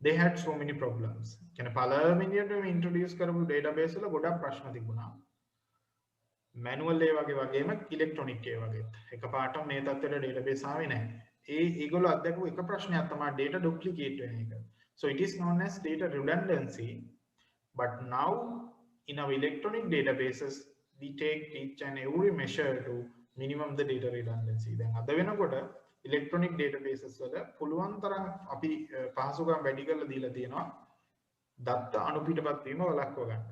they had so many problems. කියන පළවෙනියටම introduce කරපු database වල ගොඩක් ප්‍රශ්න තිබුණා. manual ඒ වගේම electronic ඒ වගේත් එකපාරටම මේ තත්ත්වයට database ආවේ නැහැ. ඒගොල්ලෝ අත්දැකපු එක ප්‍රශ්නයක් තමයි data duplicate වෙන එක. So it is known as data redundancy. But now in our electronic databases we take each and every measure to minimum the data redundancy. දැන් අද වෙනකොට electronic databases වල පුළුවන් තරම් අපි පහසුකම් වැඩි කරලා දීලා තියෙනවා දත්ත අනුපිටපත් වීම වළක්ව ගන්න.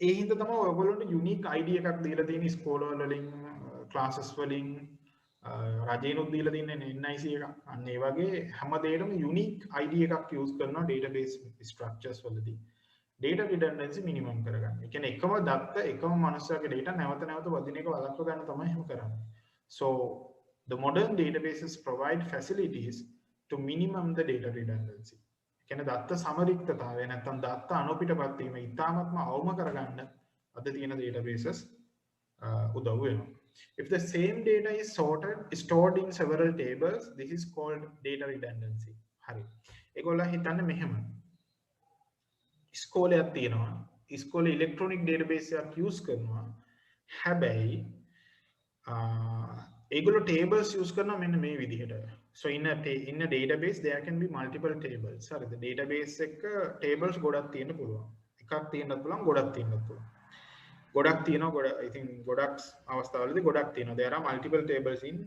ඒ හින්දා තමයි ඔයගොල්ලන්ට unique ID එකක් දීලා තියෙන ස්කෝල වලින් classes වලින් රජේනොත් දීලා තින්නේ NIC එකක්. අන්න ඒ වගේ හැම දෙයකම unique ID එකක් use කරනවා database structures වලදී. data redundancy minimum කරගන්න. ඒ කියන්නේ එකම දත්ත එකම මනුස්සයාගේ data නැවත නැවත වදින එක වළක්ව ගන්න තමයි එහෙම කරන්නේ. So the modern databases provide facilities to minimum the data redundancy. කියන්නේ දත්ත සමරික්තතාවය නැත්නම් දත්ත අනුපිටපත් වීම ඉතාමත්ම අවම කරගන්න අද තියෙන databases උදව් වෙනවා. If the same data is stored in several tables, this is called data redundancy. හරි. ඒගොල්ලෝ හිතන්නේ මෙහෙම. ඉස්කෝලයක් තියෙනවා. ඉස්කෝලේ electronic database එකක් use කරනවා. හැබැයි ඒගොල්ලෝ tables use කරනවා මෙන්න මේ විදිහට. So in a database there can be multiple tables. හරිද? database එක tables ගොඩක් තියෙන්න පුළුවන්. එකක් තියෙන්නත් පුළුවන්, ගොඩක් තියෙන්නත් පුළුවන්. ගොඩක් තියෙනවා I think ගොඩක් අවස්ථාවලදී ගොඩක් තියෙනවා. There are multiple tables in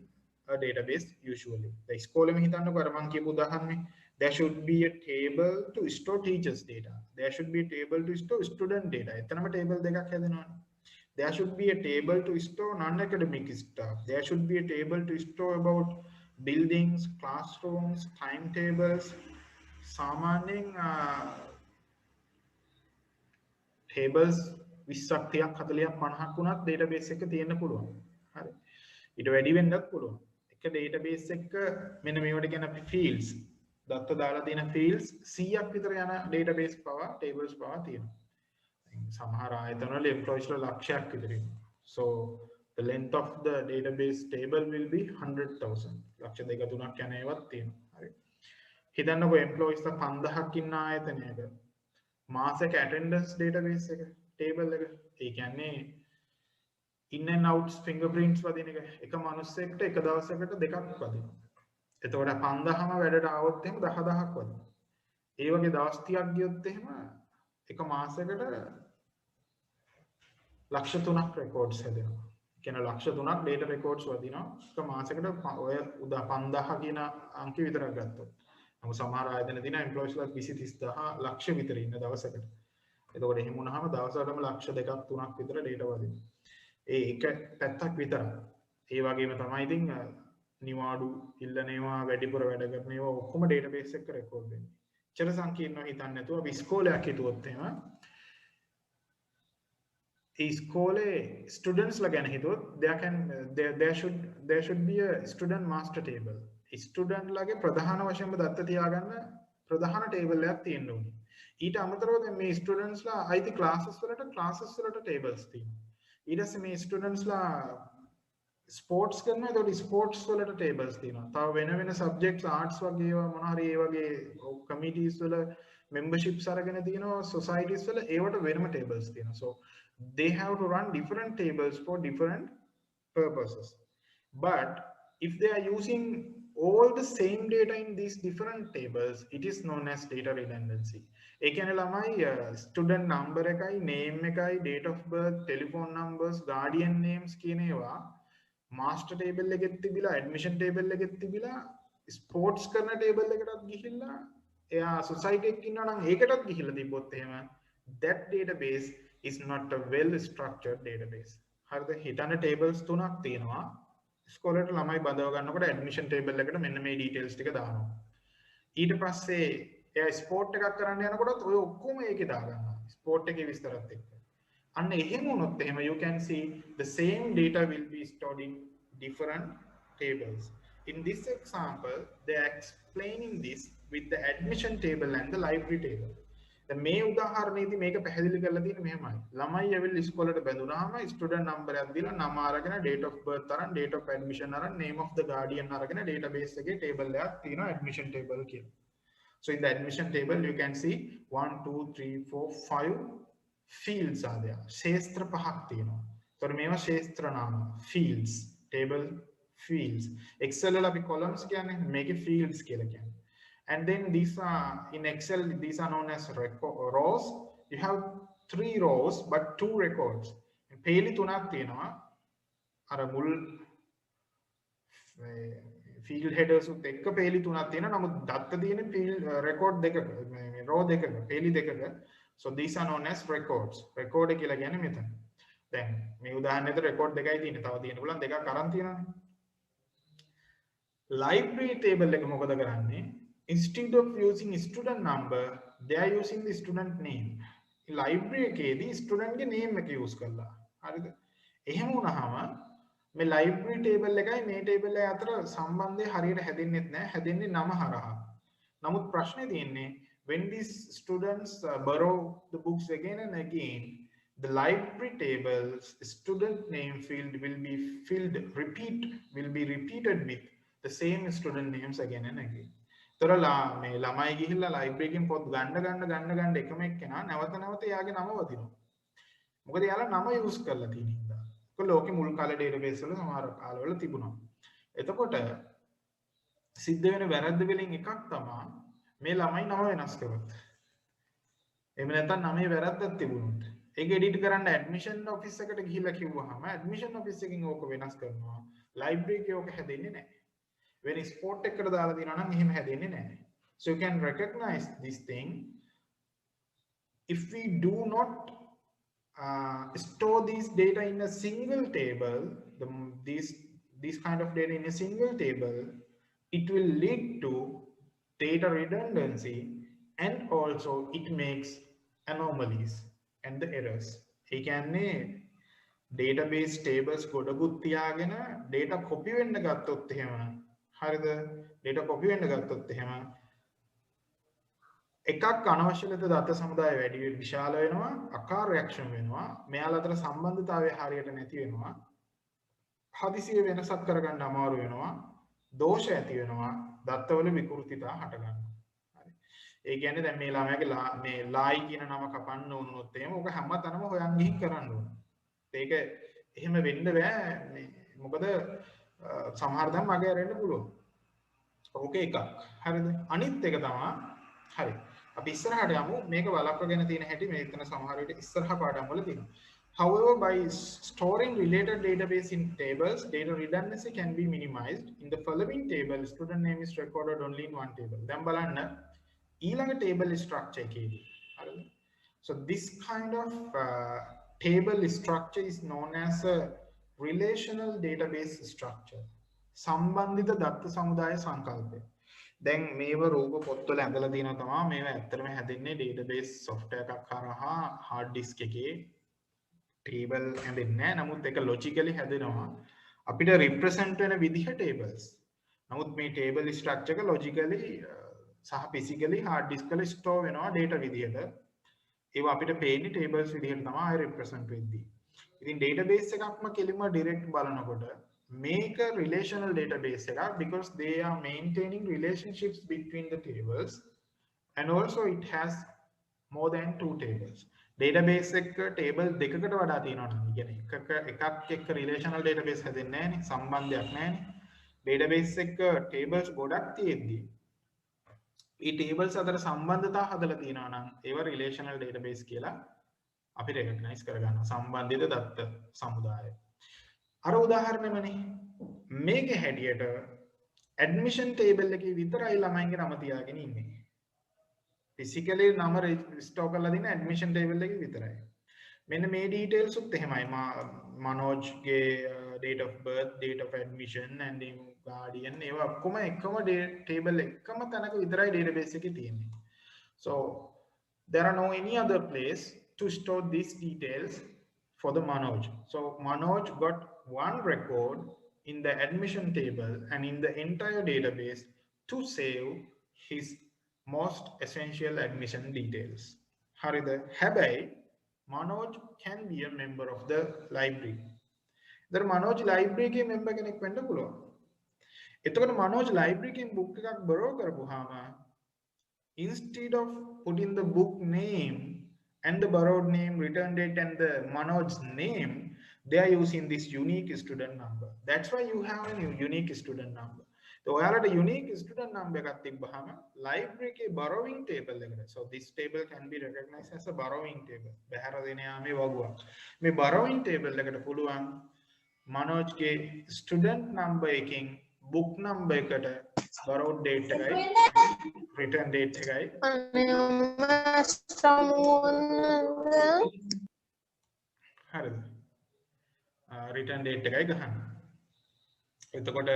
a database usually. The ඉස්කෝලේම හිතන්නකෝ අර මම කියපු උදාහරණේ. There should be a table to store teachers data. There should be a table to store student data. එතනම table දෙකක් හැදෙනවානේ. There should be a table to store non-academic stuff. There should be a table to store about buildings, classrooms, timetables. සාමාන්‍යයෙන් tables 20ක් 30ක් 40ක් 50ක් වුණත් database එක තියෙන්න පුළුවන්. හරි. ඊට වැඩි වෙන්නත් පුළුවන්. එක database එක මෙන්න මේවට කියන අපි fields. දත්ත දාලා තියෙන fields 100ක් විතර යන database පවා tables පවා තියෙනවා. සමහර ආයතනවල employees ලා ලක්ෂයක් විතර ඉන්නවා. So the length of the database table will be 100,000. ලක්ෂ 2-3ක් යන ඒවාත් තියෙනවා. හරි. හිතන්නකෝ employees ලා 5000ක් ඉන්න ආයතනයක මාසෙක attendance database එක table එක. ඒ කියන්නේ in and outs fingerprints වදින එක. එක මිනිස්සෙක්ට එක දවසකට දෙකක් වදිනවා. එතකොට 5000ම වැඩට ආවොත් එහෙම 10000ක් වදිනවා. ඒ වගේ දවස් 30ක් ගියොත් එහෙම එක මාසයකට ලක්ෂ 3ක් රෙකෝඩ්ස් හැදෙනවා. කියන ලක්ෂ 3ක් data records වදිනවා. එක මාසයකට ඔය උදා 5000 කියන අංකෙ විතරක් ගත්තොත්. නමුත් සමහර ආයතන තියෙන එම්ප්ලොයිස්ලා 20 30000 ලක්ෂ විතර ඉන්න දවසකට. එතකොට එහෙම වුණාම දවසකටම ලක්ෂ 2ක් 3ක් විතර ඩේටා වදිනවා. ඒ එක පැත්තක් විතරයි. ඒ වගේම තමයි ඉතින් නිවාඩු ඉල්ලනවා වැඩිපුර වැඩ කරනවා ඔක්කොම ඩේටාබේස් එක රෙකෝඩ් වෙන්නේ. චර සංකීර්ණව හිතන්නේ නැතුව අපි ඉස්කෝලයක් හිතුවොත් එහෙම ඒ ඉස්කෝලේ ස්ටුඩන්ට්ස්ලා ගැන හිතුවොත් there should be a student master table. ස්ටුඩන්ට්ලාගේ ප්‍රධාන වශයෙන්ම දත්ත තියාගන්න ප්‍රධාන ටේබල් එකක් තියෙන්න ඕනේ. ඊට අමතරව දැන් මේ ස්ටුඩන්ට්ස්ලා අයිති ක්ලාසස් වලට ටේබල්ස් තියෙනවා. ඊට පස්සේ මේ ස්ටුඩන්ට්ස්ලා ස්පෝර්ට්ස් කරනවා. ඒතකොට ස්පෝර්ට්ස් වලට ටේබල්ස් තියෙනවා. තව වෙන සබ්ජෙක්ට්ස් ආර්ට්ස් වගේ ඒවා මොනවා හරි ඒ වගේ කමිටිස් වල memberships අරගෙන තියෙනවා. සොසයිටිස් වල ඒවට වෙනම ටේබල්ස් තියෙනවා. So they have to run different tables for different purposes. But if they are using all the same data in these different tables, it is known as data redundancy. ඒ කියන්නේ ළමයි student number එකයි name එකයි date of birth telephone numbers guardian names කියන ඒවා master table එකෙත් තිබිලා admission table එකෙත් තිබිලා sports කරන table එකටත් ගිහිල්ලා එයා society එකක ඉන්නවා නම් ඒකටත් ගිහිල්ලා තිබ්බොත් එහෙම that database is not a well structured database. හරිද? හිතන්න tables තුනක් තියෙනවා. ස්කෝලේට ළමයි බඳව ගන්නකොට admission table එකට මෙන්න මේ details ටික දානවා. ඊට පස්සේ එයා ස්පෝර්ට් එකක් කරන්න යනකොටත් ඔය ඔක්කොම ඒකේ දාගන්නවා. ස්පෝර්ට් එකේ විස්තරත් එක්ක. අන්න එහෙම වුණොත් එහෙම you can see the same data will be stored in different tables. In this example, they are explaining this with the admission table and the library table. දැන් මේ උදාහරණයේදී මේක පැහැදිලි කරලා තියෙන්නේ මෙහෙමයි. ළමයි ඇවිල්ලා ඉස්කෝලේට බැඳුනහම ස්ටුඩන්ට් නම්බර් එකක් දීලා නම අරගෙන date of birth අරන් date of admission අරන් name of the guardian අරගෙන database එකේ table එකක් තියෙනවා admission table කියලා. So in the admission table you can see 1 2 3 4 5 fields are there. ශේත්‍ර පහක් තියෙනවා. ඒතර මේවා ශේත්‍ර නාම fields table fields. Excel වල අපි columns කියන්නේ මේකේ fields කියලා කියන්නේ. And then these are in Excel, these are known as rows. You have 3 rows but 2 records. පේලි තුනක් තියෙනවා. අර මුල් field headers උත් එක්ක පේලි තුනක් තියෙනවා. නමුත් දත්ත තියෙන field record දෙකක මේ row දෙකක පේලි දෙකක. So these are known as records. Record කියලා කියන්නේ මෙතන. දැන් මේ උදාහරණෙට record දෙකයි තියෙන්නේ. තව තියෙන පුළුවන් දෙකක් අරන් තියෙනවානේ. Library table එක මොකද කරන්නේ? Instead of using student number, they are using the student name. Library එකේදී student ගේ name එක use කරලා. හරිද? එහෙම වුණාම මේ library table එකයි මේ table එක අතර සම්බන්ධය හරියට හැදෙන්නෙත් නැහැ. හැදෙන්නේ නම හරහා. නමුත් ප්‍රශ්නේ තියෙන්නේ when these students borrow the books again and again, the library tables student name field will be repeated with the same student names again and again. තොරලා මේ ළමයි ගිහිල්ලා ලයිබ්‍රරි එකෙන් පොත් ගන්න එකම එක්කෙනා නැවත එයාගේ නම වදිනවා. මොකද එයාලා නම යූස් කරලා තියෙන හින්දා. ඒක ලෝකෙ මුල් කාලේ ඩේටාබේස් වල සමහර කාලවල තිබුණා. එතකොට සිද්ධ වෙන වැරද්ද වලින් එකක් තමයි මේ ළමයි නම වෙනස් කරොත්. එහෙම නැත්නම් නමේ වැරද්දක් තිබුණොත්. ඒක එඩිට් කරන්න ඇඩ්මිෂන් ඔෆිස් එකට ගිහිල්ලා කිව්වහම ඇඩ්මිෂන් ඔෆිස් එකෙන් ඕක වෙනස් කරනවා. ලයිබ්‍රරි එකේ ඕක හැදෙන්නේ නැහැ. When export එකට දාලා දිනවා නම් එහෙම හැදෙන්නේ නැහැ. So you can recognize this thing if we do not store these data in a single table, these kind of data in a single table, it will lead to data redundancy and also it makes anomalies and the errors. ඒ කියන්නේ database tables ගොඩකුත් තියාගෙන data copy වෙන්න ගත්තොත් එහෙම හරිද data copy වෙන්න ගත්තොත් එහෙම එකක් අනවශ්‍ය ලෙස දත්ත සමුදාය වැඩි විශාල වෙනවා අකාර්යක්ෂම වෙනවා මෙයාලා අතර සම්බන්ධතාවය හරියට නැති වෙනවා හදිසියෙ වෙනසක් කරගන්න අමාරු වෙනවා දෝෂ ඇති වෙනවා දත්තවල විකෘතිතා හට ගන්නවා හරි ඒ කියන්නේ දැන් මේ ළමයාගේ මේ ලායි කියන නම කපන්න වුණොත් එහෙම ඔක හැමතැනම හොයන් ගිහින් කරන්න ඕන ඒක එහෙම වෙන්න බෑ මේ මොකද සමහර දම් මගේ අරෙන්න පුළුවන්. ඕක එකක්. හරිද? අනිත් එක තමයි හරි. අපි ඉස්සරහට යමු මේක වළක්වගෙන තියෙන හැටි මේ එතන සමහර විට ඉස්සරහ පාඩම් වල තියෙනවා. However, by storing related database in tables, data redundancy can be minimized. In the following table, student name is recorded only in one table. Then බලන්න ඊළඟ table structure එකේදී. හරිද? So this kind of table structure is known as a relational database structure. සම්බන්ධිත දත්ත සමුදාය සංකල්පය. දැන් මේව රූප පොත්වල ඇඳලා තියෙනවා තමයි මේව ඇත්තටම හැදෙන්නේ database software එකක් කරහා hard disk එකේ table හැදෙන්නේ නැහැ. නමුත් ඒක logically හැදෙනවා. අපිට represent වෙන විදිහ tables. නමුත් මේ table structure එක logically සහ physically hard disk වල store වෙනවා data විදිහට. ඒවා අපිට පේන්නේ tables විදිහට තමයි ආයෙ represent වෙද්දී. ඉතින් database එකක්ම කෙලින්ම direct බලනකොට මේක relational database එකක් because they are maintaining relationships between the tables and also it has more than two tables. Database එක table දෙකකට වඩා තියෙනවා නම් කියන්නේ එකක් එක්ක relational database හැදෙන්නේ නැහැනේ සම්බන්ධයක් නැහැනේ. database එක tables ගොඩක් තියෙද්දි ඒ tables අතර සම්බන්ධතා හදලා තියෙනවා නම් ඒව relational database කියලා අපි recognize කරගන්නවා සම්බන්ධිත දත්ත සමුදාය. අර උදාහරණෙමනේ මේකේ හැටියට admission table එකේ විතරයි ළමයින්ගේ නම තියාගෙන ඉන්නේ. physically නම store කරලා දින admission table එකේ විතරයි. මෙන්න මේ details උත් එහෙමයි. මනෝජ්ගේ date of birth, date of admission and guardian ඒවා ඔක්කොම එකම table එකම තැනක විතරයි database එකේ තියෙන්නේ. So there are no any other place to store these details for the Manoj. So Manoj got one record in the admission table and in the entire database to save his most essential admission details. හරිද? හැබැයි Manoj can be a member of the library. දැන් Manoj library එකේ member කෙනෙක් වෙන්න පුළුවන්. එතකොට Manoj library එකෙන් book එකක් borrow කරපුවාම instead of putting the book name and the borrowed name, return date and the Manoj's name, they are using this unique student number. That's why you have a unique student number. So ඔයාලට unique student number එකක් තිබ්බහම library එකේ borrowing table එකට. So this table can be recognized as a borrowing table. බහැර දෙන යාමේ වගුවක්. මේ borrowing table එකට පුළුවන් Manojගේ student number එකකින් book number එකට borrowed date එකයි return date එකයි හරිද return date එකයි ගහන්න. එතකොට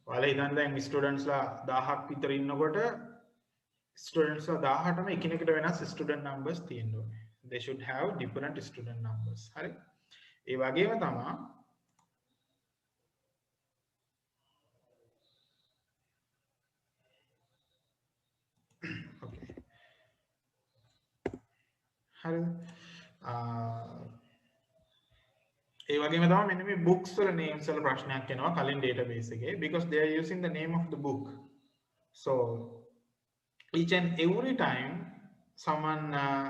ඔයාලා හිතන්න දැන් ස්ටුඩන්ට්ස්ලා 1000ක් විතර ඉන්නකොට ස්ටුඩන්ට්ස්ලා 18ම එකිනෙකට වෙනස් ස්ටුඩන්ට් නම්බර්ස් තියෙන්න ඕනේ. They should have different student numbers. හරි. ඒ වගේම තමයි okay. හරිද? ඒ වගේම තමයි මෙන්න මේ books වල names වල ප්‍රශ්නයක් එනවා කලින් database එකේ because they are using the name of the book. So each and every time someone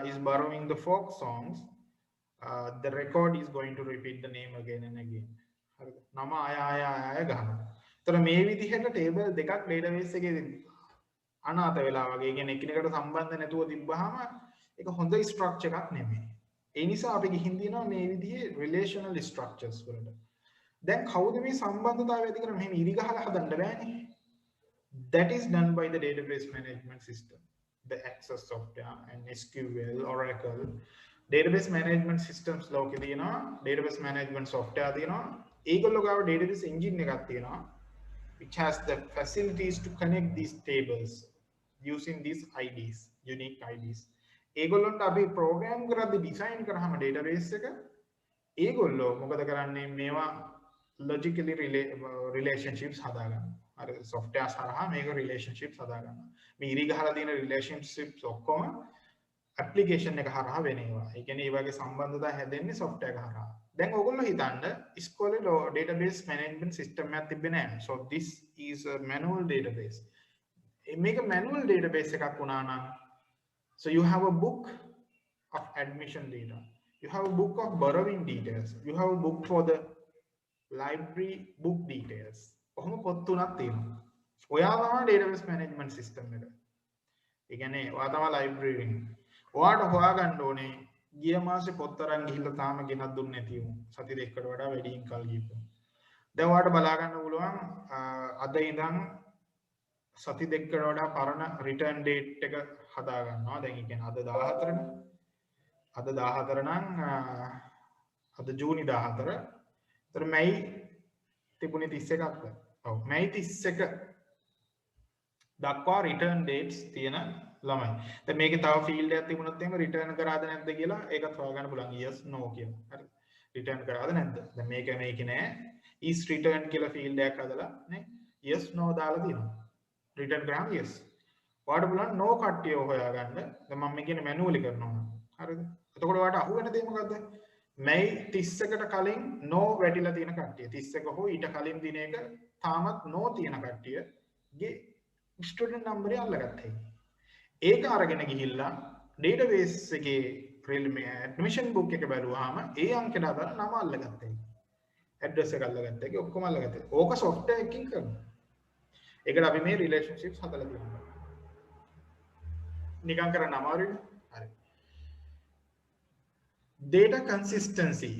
is borrowing the folk songs, the record is going to repeat the name again and again. හරිද? නම ආය ගහනවා. ඒතර මේ විදිහට table දෙකක් database එකේ අනාත වෙලා වගේ කියන්නේ එකිනෙකට සම්බන්ධ නැතුව තිබ්බහම ඒක හොඳ structure එකක් නෙමෙයි. ඒ නිසා අපි ගිහින් දිනවා මේ විදිහේ relational structures වලට. දැන් කවුද මේ සම්බන්ධතාවය ඇති කරන්නේ? මෙහෙම ඉරි ගහලා හදන්න බෑනේ. That is done by the database management system, the Access software and SQL, Oracle. Database management systems ලෝකේ තියෙනවා, database management software තියෙනවා. ඒගොල්ලෝ ගාව database engine එකක් තියෙනවා which has the facilities to connect these tables using these IDs, unique IDs. ඒගොල්ලන්ට අපි programme කරද්දී ඩිසයින් කරාම database එක ඒගොල්ලෝ මොකද කරන්නේ මේවා logically relationships හදාගන්නවා. අර software හරහා මේක relationships හදාගන්නවා. මේ ඉරි ගහලා තියෙන relationships ඔක්කොම application එක හරහා වෙනවා. ඒ කියන්නේ මේ වගේ සම්බන්ධතා හැදෙන්නේ software එක හරහා. දැන් ඔයගොල්ලෝ හිතන්න ඉස්කෝලේ database management system එකක් තිබ්බේ නැහැ. So this is a manual database. මේක manual database එකක් වුණා නම් so you have a book of admission data. You have a book of borrowing details. You have a book for the library book details. ඔහොම පොත් තුනක් තියෙනවා. ඔයා තමයි database management system එක. ඒ කියන්නේ ඔයා තමයි librarian. ඔයාට හොයාගන්න ඕනේ ගිය මාසේ පොත් අරන් ගිහිල්ලා තාම ගෙනත් දුන්නේ නැති උන් සති දෙකකට වඩා වැඩියෙන් කල් ගියපු. දැන් ඔයාලට බලා ගන්න පුළුවන් අද ඉඳන් සති දෙකකට වඩා පරණ රිටර්න් ඩේට් එක හදා ගන්නවා. දැන් ඒ කියන්නේ අද 14 නේ. අද 14 නම් අද ජූනි 14. ඒතර මැයි තිබුණේ 31ක්ද? ඔව් මැයි 31 දක්වා රිටර්න් ඩේට්ස් තියෙන ළමයි. දැන් මේකේ තව ෆීල්ඩ් එකක් තිබුණොත් එහෙම රිටර්න් කරාද නැද්ද කියලා ඒකත් හොයාගන්න පුළුවන්. yes no කියලා. හරි. රිටර්න් කරාද නැද්ද? දැන් මේකේ නෑ is return කියලා ෆීල්ඩ් එකක් හදලා නේ yes no දාලා තියෙනවා. රිටර්න් කරාම yes. ඔයාලට පුළුවන් no කට්ටිය හොයාගන්න. දැන් මම මේ කියන්නේ මැනුවලි කරනවා. හරිද? එතකොට ඔයාලට අහුවෙන දේ මොකද්ද? මැයි 31කට කලින් no වැටිලා තියෙන කට්ටිය 31 හෝ ඊට කලින් දින එක තාමත් no තියෙන කට්ටියගේ ස්ටුඩන්ට් නම්බරය අල්ලගත්තා. ඒක අරගෙන ගිහිල්ලා ඩේටාබේස් එකේ ඇඩ්මිෂන් බුක් එක බැලුවාම ඒ අංකයට අදාළ නම අල්ලගත්තා. ඇඩ්‍රස් එක අල්ලගත්තා. ඒක ඔක්කොම අල්ලගත්තා. ඕක software එකකින් කරනවා. ඒකට අපි මේ relationships හදලා තියෙනවා. නිකන් කරන්න අමාරුයි. හරි. Data consistency.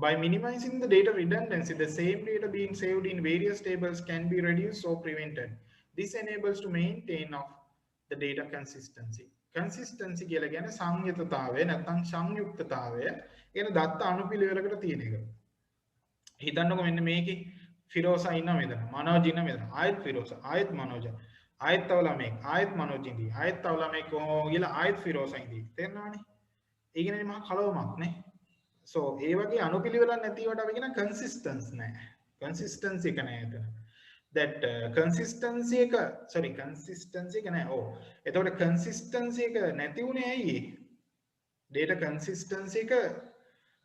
By minimizing the data redundancy, the same data being saved in various tables can be reduced or prevented. This enables to maintain of the data consistency. Consistency කියලා කියන්නේ සංයුක්තතාවය නැත්නම් සංයුක්තතාවය කියන දත්ත අනුපිළිවෙලකට තියෙන එක. හිතන්නකො මෙන්න මේකේ ෆිරෝසා ඉන්න මෙතන, මනෝජ් ඉන්න මෙතන, ආයෙත් ෆිරෝසා, ආයෙත් මනෝජ්, ආයෙත් තව ළමෙක්, ආයෙත් මනෝජ් ඉඳී, ආයෙත් තව ළමෙක් කොහොම ගිහලා ආයෙත් ෆිරෝසා ඉඳී. තේරෙනවනේ? ඒ කියන්නේ මහා කලවමක් නේ. So ඒ වගේ අනුපිළිවෙලක් නැතිවට අපි කියන consistency නැහැ. Consistency එක නැහැ එතන. That consistency එක නෑ. ඔව්. එතකොට consistency එක නැති වුණේ ඇයි? data consistency එක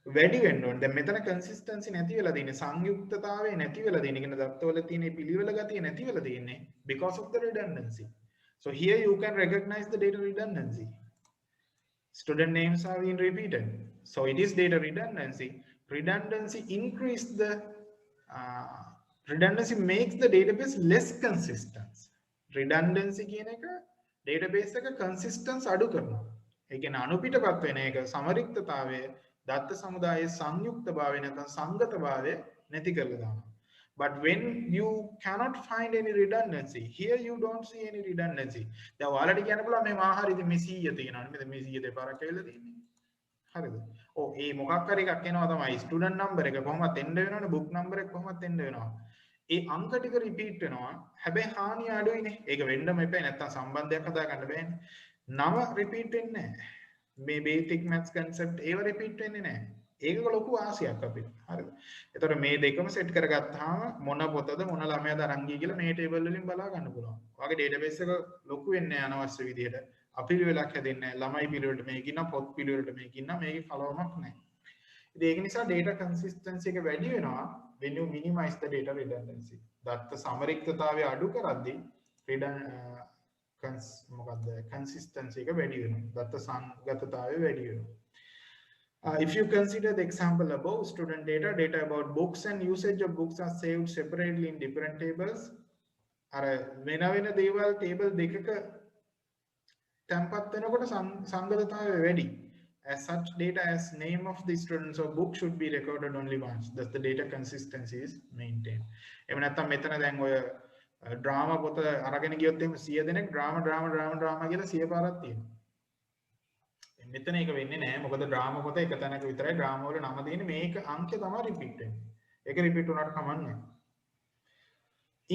වැඩි වෙන්න ඕනේ. දැන් මෙතන consistency නැති වෙලා තියෙන්නේ සංයුක්තතාවය නැති වෙලා තියෙන්නේ. කියන දත්තවල තියෙන පිළිවෙල ගතිය නැති වෙලා තියෙන්නේ because of the redundancy. So here you can recognize the data redundancy. Student names are being repeated. So it is data redundancy. Redundancy increase the redundancy makes the database less consistent. Redundancy කියන එක database එක consistency අඩු කරනවා. ඒ කියන්නේ අනුපිටපත් වෙන එක සමරික්තතාවය දත්ත සමුදායේ සංයුක්තභාවය නැත්නම් සංගතභාවය නැති කරලා දානවා. But when you cannot find any redundancy, here you don't see any redundancy. දැන් ඔයාලට කියන්න පුළුවන් මේ මාහරි ඉතින් මේ 100 තියෙනවානේ. මෙතන මේ 100 දෙපාරක් ඇවිල්ලා තියෙන්නේ. හරිද? ඔව් ඒ මොකක් හරි එකක් එනවා තමයි. ස්ටුඩන්ට් නම්බර් එක කොහොමද එන්න වෙනවනේ, බුක් නම්බර් එක කොහොමද එන්න වෙනවා. ඒ අංක ටික රිපීට් වෙනවා. හැබැයි හානිය අඩුයිනේ. ඒක වෙන්නම එපා. නැත්තම් සම්බන්ධයක් හදාගන්න බෑනේ. නම රිපීට් වෙන්නේ නැහැ. මේ බේසික් මැත්ස් කන්සෙප්ට් ඒව රිපීට් වෙන්නේ නැහැ. ඒක ලොකු ආසියක් අපිට. හරිද? එතකොට මේ දෙකම සෙට් කරගත්තාම මොන පොතද මොන ළමයාද අරන් ගියේ කියලා මේ ටේබල් වලින් බලා ගන්න පුළුවන්. ඔයගේ ඩේටාබේස් එක ලොකු වෙන්නේ අනවශ්‍ය විදිහට. අපිළිවෙලක් හැදෙන්නේ නැහැ. ළමයි පිළිවෙලට මේක ඉන්නා, පොත් පිළිවෙලට මේක ඉන්නා. මේකේ කලවමක් නැහැ. ඉතින් ඒක නිසා data consistency එක වැඩි වෙනවා when you minimize the data redundancy. දත්ත සමරික්තතාවය අඩු කරද්දී consistency එක වැඩි වෙනවා. දත්ත සංගතතාවය වැඩි වෙනවා. If you consider the example above, student data about books and usage of books are saved separately in different tables. අර වෙන වෙන දේවල් table දෙකක තැන්පත් වෙනකොට සංගතතාවය වැඩි. As such, data as name of the students or book should be recorded only once. Thus the data consistency is maintained. එහෙම නැත්නම් මෙතන දැන් ඔය ඩ්‍රාමා පොත අරගෙන ගියොත් එහෙම 100 දෙනෙක් ඩ්‍රාමා කියලා 100 පාරක් තියෙනවා. මෙතන ඒක වෙන්නේ නැහැ. මොකද ඩ්‍රාමා පොත එක තැනක විතරයි ඩ්‍රාමා වල නම තියෙන්නේ. මේක අංකය තමයි රිපීට් වෙන්නේ. ඒක රිපීට් වුණාට කමන්නේ.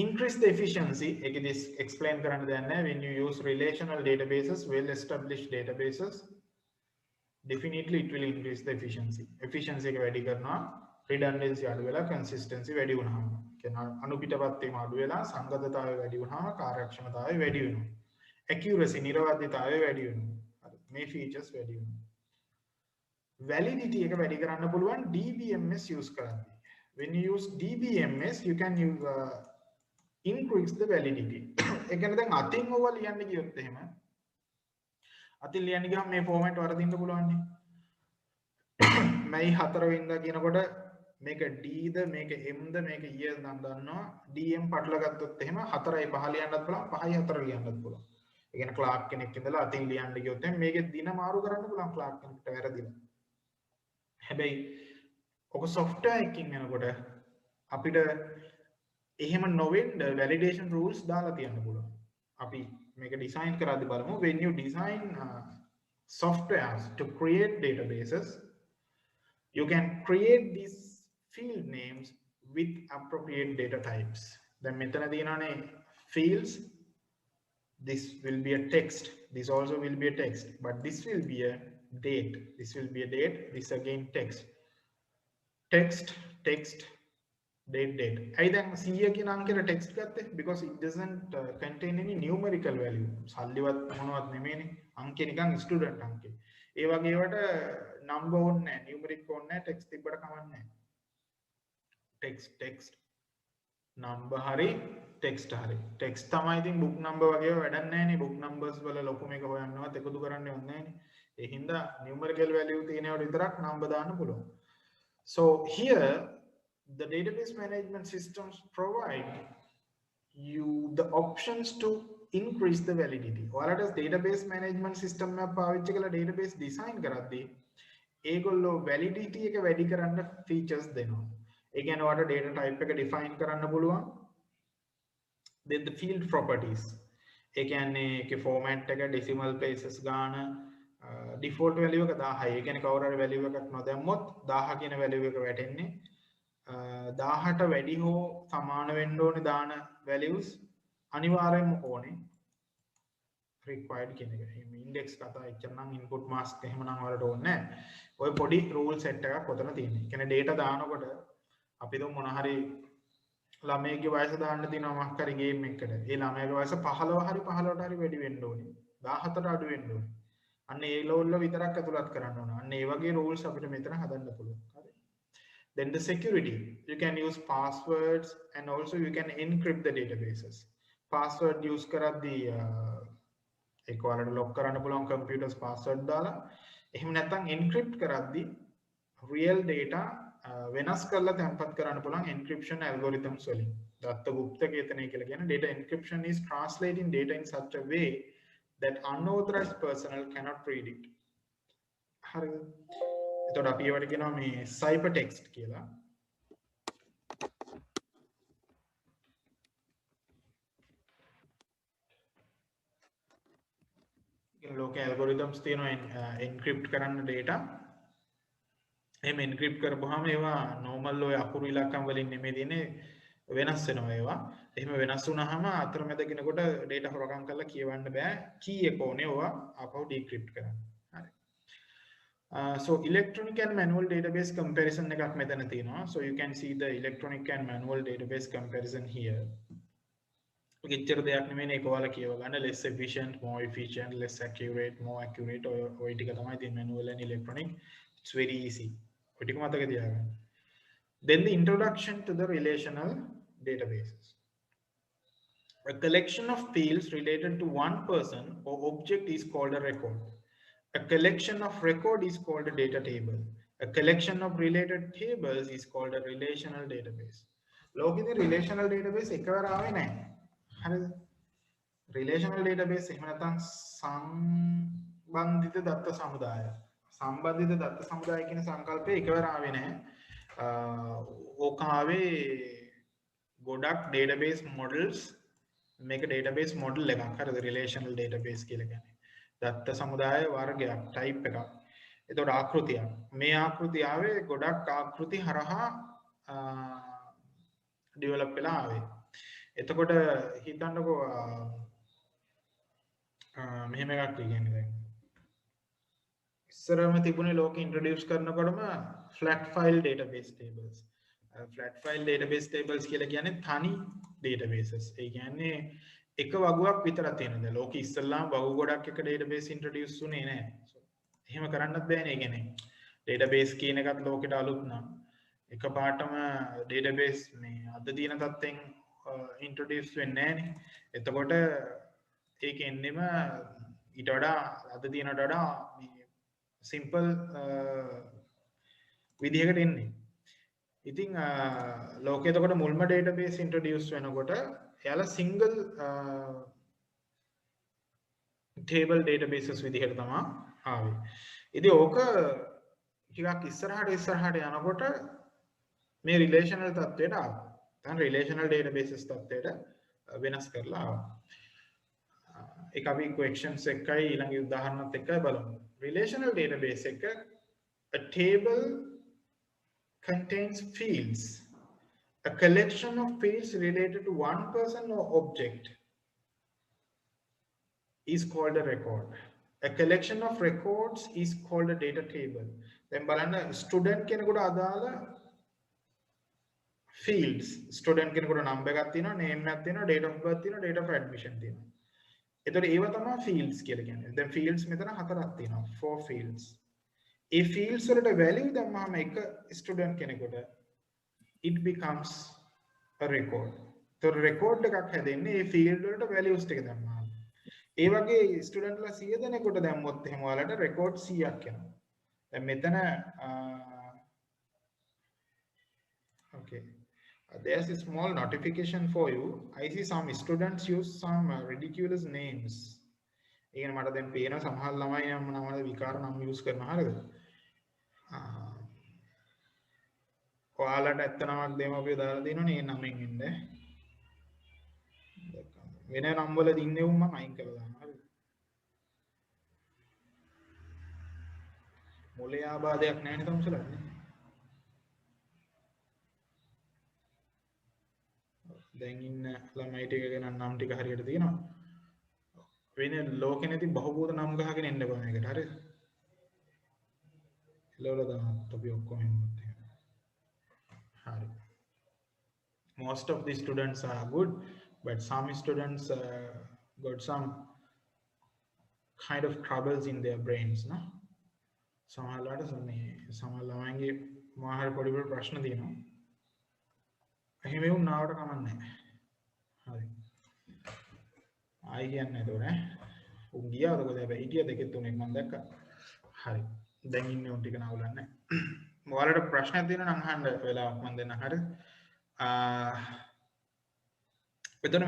Increase the efficiency. ඒකෙදි explain කරන්න දෙයක් නැහැ. When you use relational databases, well established databases, definitely it will increase the efficiency. Efficiency එක වැඩි කරනවා. Redundancy අඩු වෙලා consistency වැඩි වුණාම. කියන අනුපිටපත් වීම අඩු වෙලා සංගතතාවය වැඩි වුණාම කාර්යක්ෂමතාවය වැඩි වෙනවා. Accuracy නිරවද්‍යතාවය වැඩි වෙනවා. මේ features වැඩි වෙනවා. Validity එක වැඩි කරන්න පුළුවන් Dbms use කරද්දී. When you use Dbms, you can use increase the validity. ඒ කියන්නේ දැන් අතින් ඔවා ලියන්න ගියොත් එහෙම අතින් ලියන්න ගියාම මේ format වරදින්න පුළුවන් නේ. මයි 4 වෙනිදා කියනකොට මේක D ද මේක M ද මේක E නම් දන්නවා. DM පටල ගත්තොත් එහෙම 4යි 5 ලියන්නත් පුළුවන් 5යි 4 ලියන්නත් පුළුවන්. ඒ කියන්නේ ක්ලාක් කෙනෙක් ඉඳලා අතින් ලියන්න ගියොත් මේකේ දින මාරු කරන්න පුළුවන් ක්ලාක් කෙනෙක්ට වැරදිලා. හැබැයි ඔක software එකකින් යනකොට අපිට එහෙම නොවෙන්න validation rules දාලා තියන්න පුළුවන්. අපි මේක ඩිසයින් කරද්දී බලමු when you design softwares to create databases you can create these field names with appropriate data types. දැන් මෙතන තියෙනවානේ fields, this will be a text, this also will be a text, but this will be a date, this will be a date, this again text, text date. ඇයි දැන් 100 කියන අංකෙට text ගත්තේ? Because it doesn't contain any numerical value. සල්ලිවත් මොනවත් නෙමෙයිනේ. අංකේ නිකන් student අංකේ. ඒ වගේ ඒවට number ඕනේ නැහැ, numeric ඕනේ නැහැ, text තිබ්බට කමක් නැහැ. text number හරි text හරි. text තමයි ඉතින් book number වගේ වැඩක් නැහැනේ. book numbers වල ලොකු මේක හොයන්නවත් එකතු කරන්න ඕනේ නැහැනේ. ඒ හින්දා numerical value තියෙනවට විතරක් number දාන්න පුළුවන්. So here the database management systems provide you the options to increase the validity. ඔයාලට database management system එක පාවිච්චි කරලා database design කරද්දී ඒගොල්ලෝ validity එක වැඩි කරන්න features දෙනවා. ඒ කියන්නේ ඔයාලට data type එක define කරන්න පුළුවන්. Then the field properties. ඒ කියන්නේ ඒකේ format එක decimal places ගාන default value එක 1000යි. ඒ කියන්නේ කවුරු හරි value එකක් නොදැම්මොත් 1000 කියන value එක වැටෙන්නේ 1000ට වැඩි හෝ සමාන වෙන්න ඕනේ දාන values අනිවාර්යයෙන්ම ඕනේ required කියන එක. මේ index කතා එච්චර නම් input mask එහෙමනම් වලට ඕනේ නැහැ. ඔය පොඩි rule set එකක් ඔතන තියෙනවා. ඒ කියන්නේ data දානකොට අපි දුම් මොන හරි ළමයිගේ වයස දාන්න තියෙනවා මොකක් හරි game එකකට. ඒ ළමයාගේ වයස 15 හරි 15ට හරි වැඩි වෙන්න ඕනේ. 17ට අඩු වෙන්න ඕනේ. අන්න ඒ level වල විතරක් ඇතුළත් කරන්න ඕන. අන්න ඒ වගේ rules අපිට මෙතන හදන්න පුළුවන්. හරි. Then the security, you can use passwords and also you can encrypt the databases. Password use කරද්දී ඒක ඔයාලට lock කරන්න පුළුවන් computers password දාලා. එහෙම නැත්නම් encrypt කරද්දී real data වෙනස් කරලා තැන්පත් කරන්න පුළුවන් encryption algorithms වලින්. දත්ත গুপ্ত කේතනය කියලා කියන data encryption is translating data in such a way that unauthorized personnel cannot read it. හරිද? එතකොට අපි ඒවට කියනවා මේ cipher text කියලා. ලෝකේ algorithms තියෙනවා encrypt කරන්න data. එහෙම encrypt කරපුවාම ඒවා normal ඔය අකුරු ඉලක්කම් වලින් නෙමෙයි තියෙන්නේ වෙනස් වෙනවා ඒවා. එහෙම වෙනස් වුණාම අතරමැද කෙනෙකුට data හොරගම් කරලා කියවන්න බෑ. key එක ඕනේ ඒවා ආපහු decrypt කරන්න. හරි. So electronic and manual database comparison එකක් මෙතන තියෙනවා. So you can see the electronic and manual database comparison here. ගෙච්චර දෙයක් නෙමෙයි ඒක ඔයාලා කියව ගන්න less efficient, more efficient, less accurate, more accurate ඔය ටික තමයි තියෙන්නේ manual and electronic. It's very easy. ඔය ටික මතක තියාගන්න. Then the introduction to the relational databases. A collection of fields related to one person or object is called a record. A collection of record is called a data table. A collection of related tables is called a relational database. ලෝකෙදී relational database එකවර ආවේ නැහැ. හරිද? relational database එහෙම නැත්නම් සම්බන්ධිත දත්ත සමුදාය. සම්බන්ධිත දත්ත සමුදාය කියන සංකල්පය එකවර ආවේ නැහැ. ඕක ආවේ ගොඩක් database models මේක database model එකක්. හරිද? relational database කියලා කියන්නේ. දත්ත සමුදාය වර්ගයක් type එකක්. එතකොට ආකෘතියක්. මේ ආකෘතිය ආවේ ගොඩක් ආකෘති හරහා develop වෙලා ආවේ. එතකොට හිතන්නකෝ මෙහෙම එකක් කියන්නේ දැන් ඉස්සරම තිබුණේ ලෝකෙ introduce කරනකොටම flat file database tables. flat file database tables කියලා කියන්නේ තනි databases. ඒ කියන්නේ එක වගුවක් විතරක් තියෙන දේ. ලෝකෙ ඉස්සල්ලාම වගු ගොඩක් එක database introduce උනේ නැහැ. එහෙම කරන්නත් බෑනේ. ඒ කියන්නේ database කියන එකත් ලෝකෙට අලුත් නම් එකපාරටම database මේ අද තියෙන තත්ත්වෙන් introduce වෙන්නේ නැහැනේ. එතකොට ඒක එන්නෙම ඊට වඩා අද තියෙනට වඩා මේ simple විදිහකට එන්නේ. ඉතින් ලෝකේ එතකොට මුල්ම database introduce වෙනකොට එයාලා single table databases විදිහට තමයි ආවේ. ඉතින් ඕක ටිකක් ඉස්සරහට යනකොට මේ relational තත්ත්වයට ආවා. දැන් relational databases තත්ත්වයට වෙනස් කරලා ආවා. ඒක අපි questions එකයි ඊළඟ උදාහරණත් එක්කයි බලමු. Relational database එක a table contains fields. A collection of fields related to one person or object is called a record. A collection of records is called a data table. Then බලන්න student කෙනෙකුට අදාළ fields. Student කෙනෙකුට number එකක් තියෙනවා, name එකක් තියෙනවා, date of birth තියෙනවා, date of admission තියෙනවා. එතකොට ඒව තමයි fields කියලා කියන්නේ. දැන් fields මෙතන හතරක් තියෙනවා. 4 fields. ඒ fields වලට value දැම්මම එක student කෙනෙකුට it becomes a record. So record එකක් හැදෙන්නේ මේ field වලට values ටික දැම්මම. ඒ වගේ ස්ටුඩන්ට්ලා 100 දෙනෙකුට දැම්මොත් එහෙම ඔයාලට රෙකෝඩ් 100ක් එනවා. දැන් මෙතන okay. There's a small notification for you. I see some students use some ridiculous names. ඒ කියන්නේ මට දැන් පේන සමහර ළමයි නම් නම විකාර නම් use කරනවා හරියද? ඔයාලට ඇත්ත නමක් දෙමව්පියෝ දාලා තියෙනවනේ ඒ නමෙන් ඉන්නේ. වෙන නම් වල දින්නේ උන් මම අයින් කරලා දානවා. හරිද? මොලේ ආබාධයක් නැහැ නේද උන්සලට? දැන් ඉන්න ළමයි ටික ගැන නම් ටික හරියට තියෙනවා. වෙන ලෝකෙ නැති බහුබූත නම් ගහගෙන එන්න බෑ මේකට. හරිද? එළවල දාන්න අපි ඔක්කොම එන්නත් එහෙම. හරි. Most of the students are good, but some students got some kind of troubles in their brains, no? සමහරලාට සමහර ළමයින්ගේ මාහර පොඩි පොඩි ප්‍රශ්න තියෙනවා. එහෙම වුණාට කමක් නැහැ. හරි. ආයි කියන්නේ නේද උනේ? උන් ගියාද කොහෙද? හැබැයි හිටිය දෙකෙත් තුනෙක් මම දැක්කා. හරි. දැන් ඉන්නේ උන් ටික නවුලන්නේ. ඔයාලට ප්‍රශ්නයක් තියෙනවා නම් අහන්න වෙලාවක් මම දෙන්න. හරි.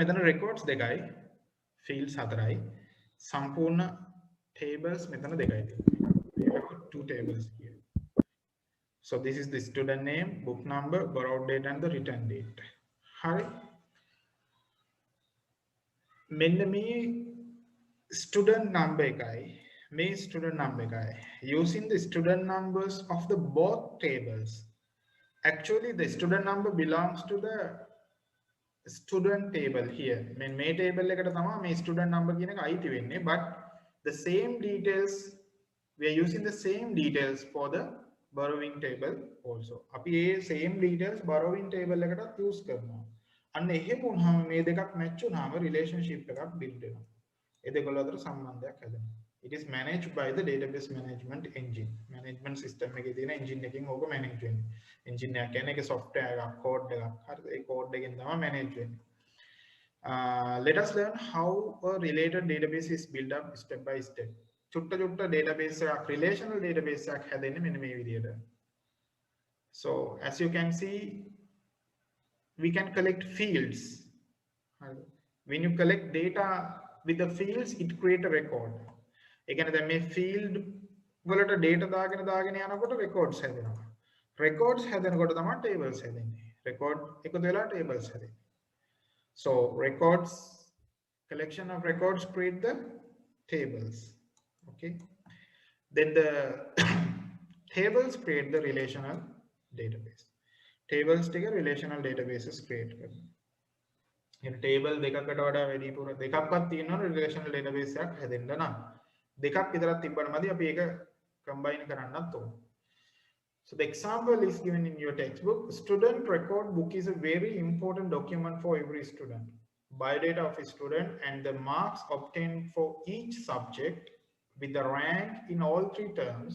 මෙතන records දෙකයි, fields හතරයි, සම්පූර්ණ tables මෙතන දෙකයි තියෙනවා. We have 2 tables here. So this is the student name, book number, borrowed date and the return date. Hi. මෙන්න මේ student number එකයි මේ student number එකයි. Using the student numbers of the both tables. Actually the student number belongs to the student table here. මේ table එකට තමයි මේ student number කියන එක අයිති වෙන්නේ, but the same details, we are using the same details for the borrowing table also. අපි ඒ same details borrowing table එකටත් use කරනවා. අන්න එහෙම වුණාම මේ දෙකක් match වුණාම relationship එකක් build වෙනවා. ඒ දෙකවල අතර සම්බන්ධයක් හැදෙනවා. It is managed by the database management engine. Management system එකේ තියෙන engine එකකින් ඕක manage වෙන්නේ. Engine එක කියන්නේ ඒක software එකක්, code එකක්. හරිද? ඒ code එකෙන් තමයි manage වෙන්නේ. Let us learn how a related database is built up step by step. චුට්ට database එකක්, relational database එකක් හැදෙන්නේ මෙන්න මේ විදිහට. So as you can see, we can collect fields. When you collect data with the fields, it create a record. ඒ කියන්නේ දැන් මේ field වලට data දාගෙන යනකොට records හැදෙනවා. Records හැදෙනකොට තමයි tables හැදෙන්නේ. Record එකතු වෙලා tables හැදෙන්නේ. So records, collection of records create the tables. Okay. Then the tables create the relational database. Tables ටික relational databases create කරනවා. එහෙනම් table දෙකකට වඩා වැඩිපුර දෙකක්වත් තියෙනවනේ relational database එකක් හැදෙන්න නම්. දෙකක් විතරක් තිබ්බම මදි අපි ඒක combine කරන්නත් ඕන. So the example is given in your textbook. Student record book is a very important document for every student. Biodata of a student and the marks obtained for each subject with the rank in all 3 terms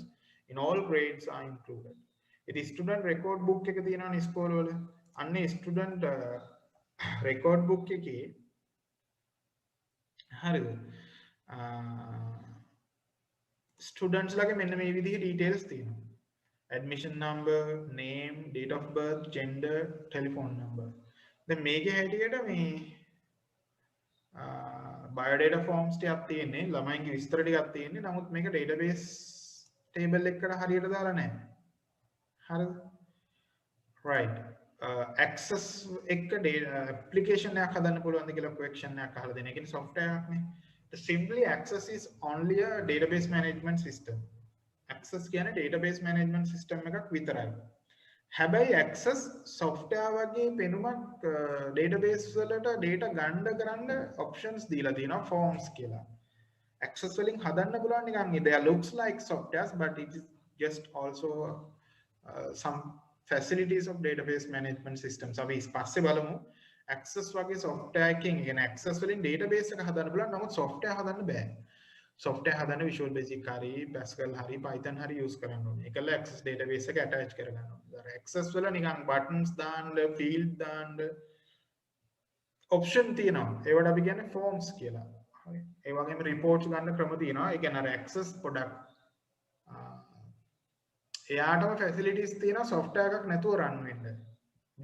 in all grades are included. It is student record book එක තියෙනවනේ school වල. අන්නේ student record book එකේ හරිද? students ලගේ මෙන්න මේ විදිහේ details තියෙනවා. Admission number, name, date of birth, gender, telephone number. දැන් මේකේ හැටියට මේ biodata forms ටිකක් තියෙන්නේ ළමයින්ගේ විස්තර ටිකක් තියෙන්නේ නමුත් මේක database table එකකට හරියට දාලා නැහැ. හරිද? right. access එක application එකක් හදන්න පුළුවන්ද කියලා question එකක් අහලා දෙන. ඒ කියන්නේ software එකක් නේ. The simply access is only a database management system. access කියන්නේ database management system එකක් විතරයි. හැබැයි access software වගේ පෙනුමක් database වලට data ගන්න කරන්න options දීලා තියෙනවා forms කියලා. access වලින් හදන්න පුළුවන් නිකන් they looks like softwares but it is just also some facilities of database management systems. අපි පස්සේ බලමු access වගේ software එකකින් කියන access වලින් database එක හදන්න පුළුවන් නමුත් software හදන්න බෑ. software හදන්න Visual Basic හරි Pascal හරි Python හරි use කරන්න ඕනේ. ඒකල access database එක attach කරගන්න ඕනේ. අර access වල නිකන් buttons දාන්න, field දාන්න option තියෙනවා. ඒවට අපි කියන්නේ forms කියලා. හරි. ඒ වගේම reports ගන්න ක්‍රම තියෙනවා. ඒ කියන්නේ අර access පොඩක් එයාටම facilities තියෙනවා software එකක් නැතුව run වෙන්න.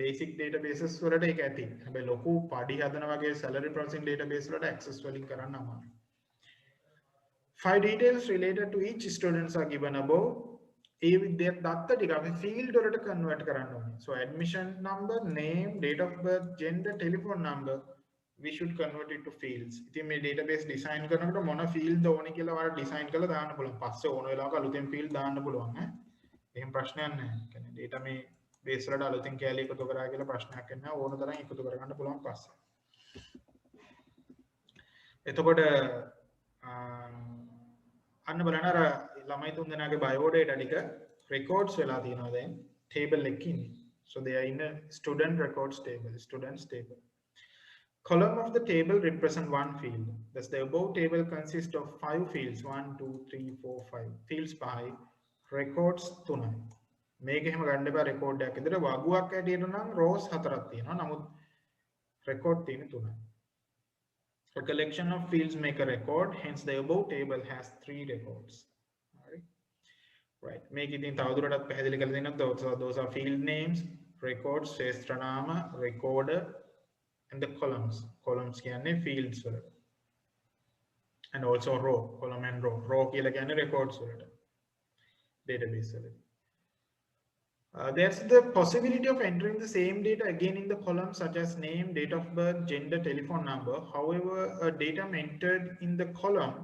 basic databases වලට ඒක ඇති. හැබැයි ලොකු පඩි හදන වගේ salary processing database වලට access වලින් කරන්න අමාරුයි. 5 details related to each students are given above. ඒ විදිහට දත්ත ටික අපි field වලට convert කරන්න ඕනේ. So admission number, name, date of birth, gender, telephone number we should convert it to fields. ඉතින් මේ database design කරනකොට මොන field ඕනේ කියලා ඔයාලා design කරලා දාන්න පුළුවන්. පස්සේ ඕන වෙලාවක අලුතෙන් field දාන්න පුළුවන් ඈ. එහෙම ප්‍රශ්නයක් නැහැ. කියන්නේ data මේ base වලට අලුතෙන් කැලේ එකතු කරා කියලා ප්‍රශ්නයක් නැහැ. ඕන තරම් එකතු කරගන්න පුළුවන් පස්සේ. එතකොට අන්න බලන්න අර ළමයි තුන් දෙනාගේ biodata ටික records වෙලා තියෙනවා දැන් table එකක ඉන්නේ. So they are in a student records table, students table. Column of the table represent one field. Thus the above table consists of 5 fields. 1, 2, 3, 4, 5 fields by records 3යි. මේක එහෙම ගන්න එපා record එකක් විතර වගුවක් ඇටියට නම් rows 4ක් තියෙනවා. නමුත් record තියෙන්නේ 3යි. A collection of fields make a record, hence the above table has 3 records. Right. Make it in තවදුරටත් පැහැදිලි කරලා දෙනවා. Those are field names, records, ශේෂ්ත්‍ර නාම, recorder and the columns. Columns කියන්නේ fields වලට. And also row, column and row. Row කියලා කියන්නේ records වලට. Database වලට. There's the possibility of entering the same data again in the columns such as name, date of birth, gender, telephone number. However, a data entered in the column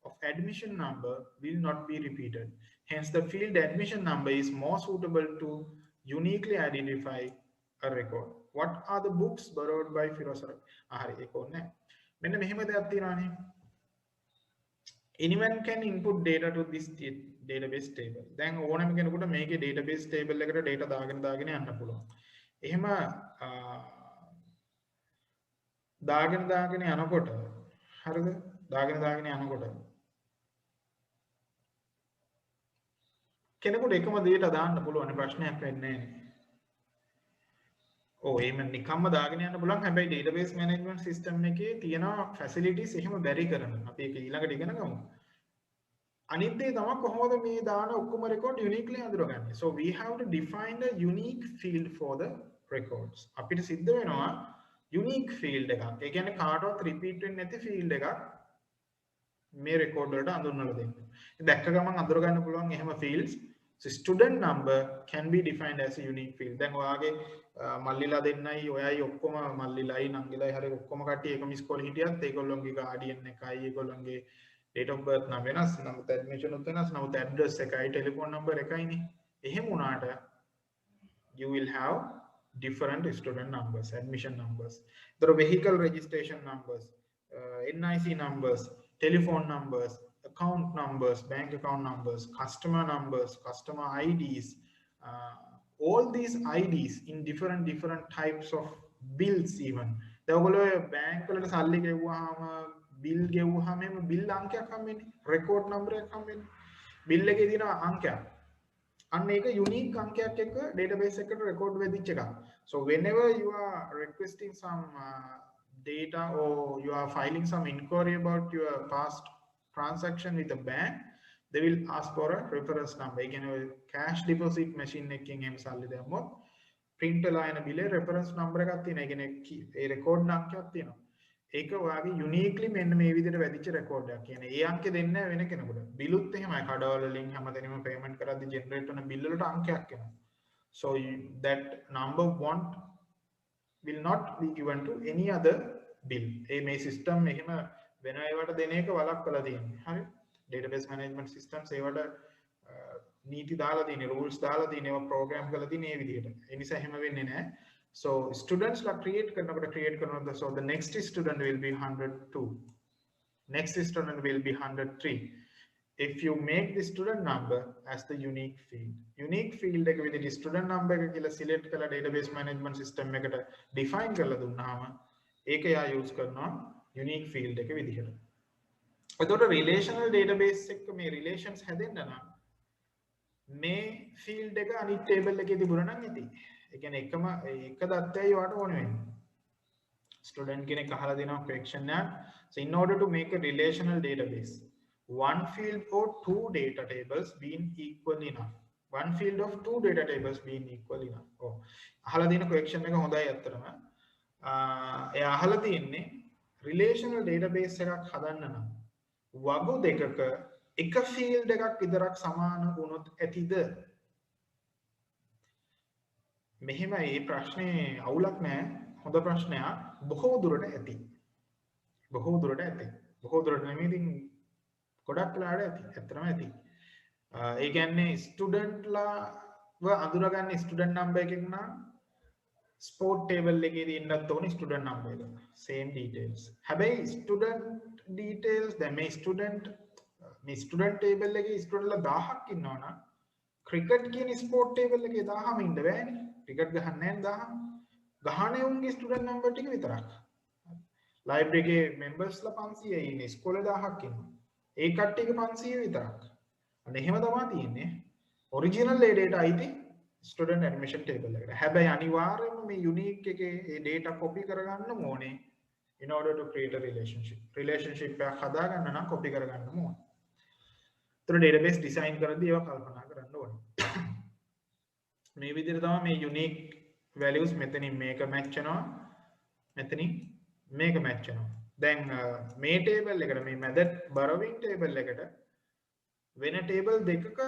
of admission number will not be repeated. Hence, the field admission number is more suitable to uniquely identify a record. What are the books borrowed by Firoz? Ahari ekone. මෙන්න මෙහෙම දෙයක් තියෙනවානේ. Anyone can input data to this database table. දැන් ඕනම කෙනෙකුට මේකේ database table එකට data දාගෙන යන්න පුළුවන්. එහෙම දාගෙන යනකොට හරිද? දාගෙන යනකොට කෙනෙකුට එකම data දාන්න පුළුවන් ප්‍රශ්නයක් වෙන්නේ නැහැ. එහෙම නිකම්ම දාගෙන යන්න පුළුවන්. හැබැයි database management system එකේ තියෙන facilities එහෙම බැරි කරන. අපි ඒක ඊළඟට ඉගෙන ගමු. අනිත් දේ තමයි කොහොමද මේ දාන ඔක්කොම record uniquely හඳුනගන්නේ. So we have to define a unique field for the records. අපිට සිද්ධ වෙනවා unique field එකක්. ඒ කියන්නේ කාටවත් repeat වෙන්නේ නැති field එකක් මේ record වලට අඳුන්වලා දෙන්න. දැක්ක ගමන් අඳුර ගන්න පුළුවන් එහෙම fields. So student number can be defined as a unique field. දැන් ඔයාගේ මල්ලිලා දෙන්නයි ඔයයි ඔක්කොම මල්ලිලයි නංගිලයි හරිය ඔක්කොම කට්ටිය එකම ඉස්කෝලේ හිටියත් ඒගොල්ලොන්ගේ guardian එකයි ඒගොල්ලොන්ගේ date of birth නම් වෙනස් නමුත් admission උත් වෙනස් නමුත් address එකයි telephone number එකයිනේ. එහෙම වුණාට you will have different student numbers, admission numbers. There are vehicle registration numbers, NIC numbers, telephone numbers, account numbers, bank account numbers, customer numbers, customer IDs, all these IDs in different types of bills even. ඔයගොල්ලෝ bank වලට සල්ලි ගෙවුවාම bill ගෙවුවාම එම bill අංකයක් හම්බෙන්නේ, record number එකක් හම්බෙන්නේ. bill එකේ තියෙන අංකයක්. අන්න ඒක unique අංකයක් එක්ක database එකට record වෙදිච්ච එකක්. So whenever you are requesting some data or you are filing some inquiry about your past transaction with the bank, they will ask for a reference number. Again, cash deposit machine එකකින් එහෙම සල්ලි දැම්මොත් print ලා එන bill reference number එකක් තියෙනවා. ඒ කියන්නේ ඒ record අංකයක් තියෙනවා. ඒක ඔයාගේ යුනික්ලි මෙන්න මේ විදිහට වැදිච්ච රෙකෝඩ් එකක්. කියන්නේ ඒ අංකේ දෙන්නේ නැහැ වෙන කෙනෙකුට. බිලුත් එහෙමයි කඩවල වලින් හැමතැනම පේමන්ට් කරද්දි ජෙනරේට් වෙන බිල් වලට අංකයක් එනවා. So that number won't will not be given to any other bill. මේ සිස්ටම් එහෙම වෙන ඒවට දෙන එක වළක්වලා තියෙන්නේ. හරි. database management systems ඒවට නීති දාලා තියෙන්නේ, rules දාලා තියෙන්නේ, ඒවා program කරලා තියෙන්නේ මේ විදිහට. ඒ නිසා එහෙම වෙන්නේ නැහැ. So students ලා create කරනකොට so the next student will be 102. Next student will be 103. If you make the student number as the unique field. Unique field එක විදිහට student number එක කියලා select කරලා database management system එකට define කරලා දුන්නාම ඒක යා use කරනවා unique field එක විදිහට. එතකොට relational database එක මේ relations හැදෙන්න නම් මේ field එක අනිත් table එකේ තිබුණා නම් ඇති. ඒ කියන්නේ එක දත්තයයි වාට ඕන වෙන්නේ. Student කෙනෙක් අහලා දෙනවා question එක. So in order to make a relational database, one field or two data tables being equal enough. One field of two data tables being equal enough. Oh, අහලා දෙන question එක හොඳයි අත්‍තරම. එයා අහලා තියෙන්නේ relational database එකක් හදන්න නම් වගු දෙකක එක field එකක් විතරක් සමාන වුණොත් ඇතිද? මෙහෙම මේ ප්‍රශ්නේ අවුලක් නැහැ. හොඳ ප්‍රශ්නයක්. බොහෝ දුරට ඇති. බොහෝ දුරට ඇති. බොහෝ දුරට නෙමෙයි ඉතින් ගොඩක් වෙලාවට ඇති. ඇත්තටම ඇති. ඒ කියන්නේ ස්ටුඩන්ට් ලාව අඳුරගන්න ස්ටුඩන්ට් නම්බර් එකක් නම් ස්පෝර්ට් ටේබල් එකේ තියෙන්නත් ඕනේ ස්ටුඩන්ට් නම්බර් එක. same details. හැබැයි ස්ටුඩන්ට් details දැන් මේ ස්ටුඩන්ට් ටේබල් එකේ ස්ටුඩන්ට් ලා 1000ක් ඉන්නවනම් ක්‍රිකට් කියන ස්පෝර්ට් ටේබල් එකේ 1000ම ඉන්න බෑනේ. ක්‍රිකට් ගහන්නේ නැහැ 1000. ගහන්නේ උන්ගේ ස්ටුඩන්ට් නම්බර් ටික විතරක්. ලයිබ්‍රරි එකේ මෙම්බර්ස් ලා 500යි ඉන්නේ. ඉස්කෝලේ 1000ක් ඉන්නවා. ඒ කට්ටියක 500 විතරක්. අන්න එහෙම තමයි තියෙන්නේ. ඔරිජිනල් ඒ data අයිති ස්ටුඩන්ට් ඇඩ්මිෂන් ටේබල් එකට. හැබැයි අනිවාර්යයෙන්ම මේ යුනික් එකේ ඒ data copy කරගන්න ඕනේ in order to create a relationship. Relationship එකක් හදාගන්න නම් copy කරගන්න ඕනේ. ඒතර database design කරද්දී ඒවා කල්පනා කරන්න ඕනේ. මේ විදිහට තමයි මේ unique values මෙතනින් මේක match වෙනවා. මෙතනින් මේක match වෙනවා. දැන් මේ table එකට මේ method borrowing table එකට වෙන table දෙකක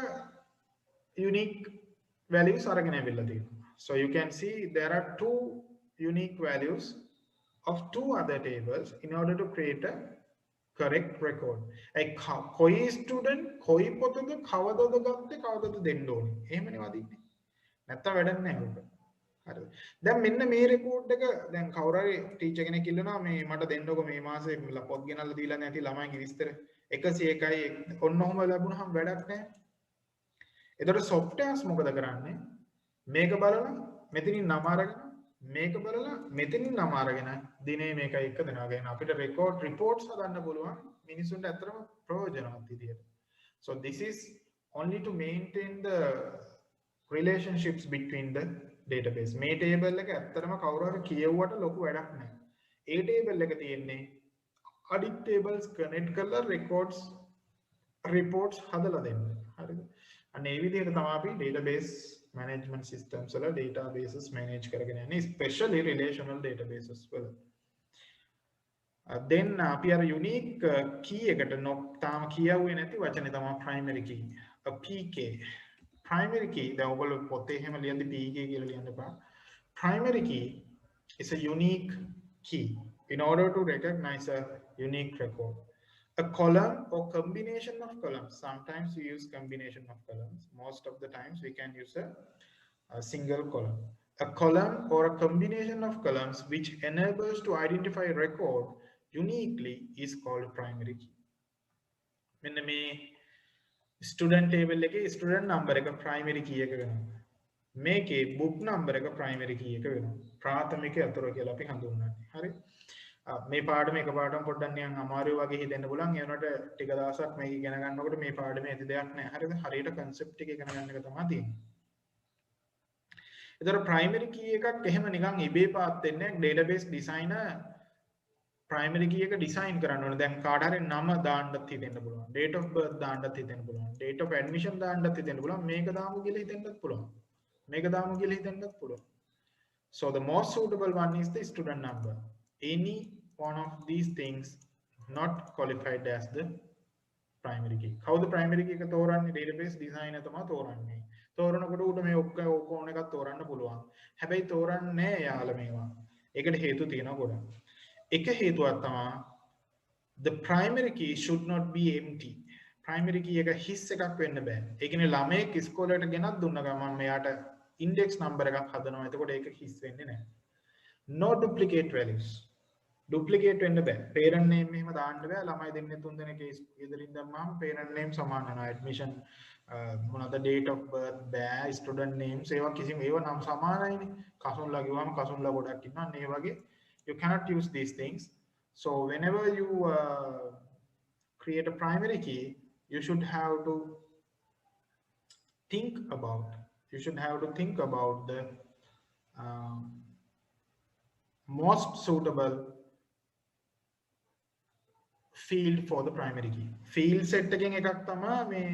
unique values අරගෙන ඇවිල්ලා තියෙනවා. So you can see there are two unique values of two other tables in order to create a correct record. කොයි student කොයි පොතද කවදද ගත්තේ කවදද දෙන්න ඕනේ. එහෙමනේ වදින්නේ. නැත්තම් වැඩක් නැහැ උඩ. හරිද? දැන් මෙන්න මේ රෙකෝඩ් එක දැන් කවුරු හරි ටීචර් කෙනෙක් ඉල්ලනවා මේ මට දෙන්නකො මේ මාසේ පොත් ගෙනල්ලා දීලා නැති ළමයිගේ විස්තර 101යි ඔන්න ඔහම ලැබුණාම වැඩක් නැහැ. එතකොට softwares මොකද කරන්නේ? මේක බලලා මෙතනින් නම අරගෙන මේක බලලා මෙතනින් නම අරගෙන දිනේ මේකයි එක දෙනවා කියන අපිට record reports හදන්න පුළුවන් මිනිසුන්ට ඇත්තටම ප්‍රයෝජනවත් විදියට. So this is only to maintain the relationships between the database. මේ table එක ඇත්තටම කවුරු හරි කියවුවට ලොකු වැඩක් නැහැ. ඒ table එක තියෙන්නේ අනිත් tables connect කරලා reports හදලා දෙන්න. හරිද? අන්න ඒ විදිහට තමයි අපි database management systems වල databases manage කරගෙන යන්නේ, especially relational databases වල. Then අපි අර unique key එකට තාම කියවුවේ නැති වචනේ තමයි primary key. A PK. Primary key දැන් ඔයගොල්ලෝ පොතේ එහෙම ලියන්නේ PK කියලා ලියන්න එපා. Primary key is a unique key in order to recognize a unique record. A column or combination of columns. Sometimes we use combination of columns. Most of the times we can use a single column. A column or a combination of columns which enables to identify a record uniquely is called primary key. මෙන්න මේ student table එකේ student number එක primary key එක වෙනවා. මේකේ book number එක primary key එක වෙනවා. ප්‍රාථමික අතර කියලා අපි හඳුන්වන්නේ. හරි? මේ පාඩම එක පාඩම පොඩ්ඩක් නිකන් අමාරු වගේ හිතෙන්න පුළුවන්. ඒ වුණාට ටික දවසක් මේක ඉගෙන ගන්නකොට මේ පාඩමේ ඇති දෙයක් නෑ. හරිද? හරියට concept ටික ඉගෙන ගන්න එක තමයි තියෙන්නේ. ඒතර primary key එකක් එහෙම නිකන් ඉබේ පාත් වෙන්නේ නැහැ. database designer primary key එක design කරන්න ඕනේ. දැන් කාට හරි නම දාන්නත් හිතෙන්න පුළුවන්. date of birth දාන්නත් හිතෙන්න පුළුවන්. date of admission දාන්නත් හිතෙන්න පුළුවන්. මේක දාමු කියලා හිතෙන්නත් පුළුවන්. මේක දාමු කියලා හිතෙන්නත් පුළුවන්. So the most suitable one is the student number. Any one of these things not qualified as the primary key. කවුද primary key එක තෝරන්නේ? database designer තමයි තෝරන්නේ. තෝරනකොට උඩ මේ ඔක්කොම ඕන එකක් තෝරන්න පුළුවන්. හැබැයි තෝරන්නේ නැහැ යාළුවා මේවා. ඒකට හේතු තියෙනවා ගොඩක්. එක හේතුවක් තමයි the primary key should not be empty. primary key එක හිස් එකක් වෙන්න බෑ. ඒ කියන්නේ ළමයෙක් ඉස්කෝලේට ගෙනත් දුන්න ගමන් මෙයාට index number එකක් හදනවා. එතකොට ඒක හිස් වෙන්නේ නැහැ. no duplicate values. duplicate වෙන්න බෑ. parent name එහෙම දාන්න බෑ. ළමයි දෙන්නේ තුන් දෙනෙක් ගෙදරින් දැම්මම parent name සමාන වෙනවා. admission මොනවාද date of birth බෑ. student names ඒවා කිසිම ඒවා නම් සමානයිනේ. කසුන්ලා කිව්වම කසුන්ලා ගොඩක් ඉන්නවා. මේ වගේ you cannot use these things. So whenever you create a primary key, you should have to think about the most suitable field for the primary key. Field set එකෙන් එකක් තමයි මේ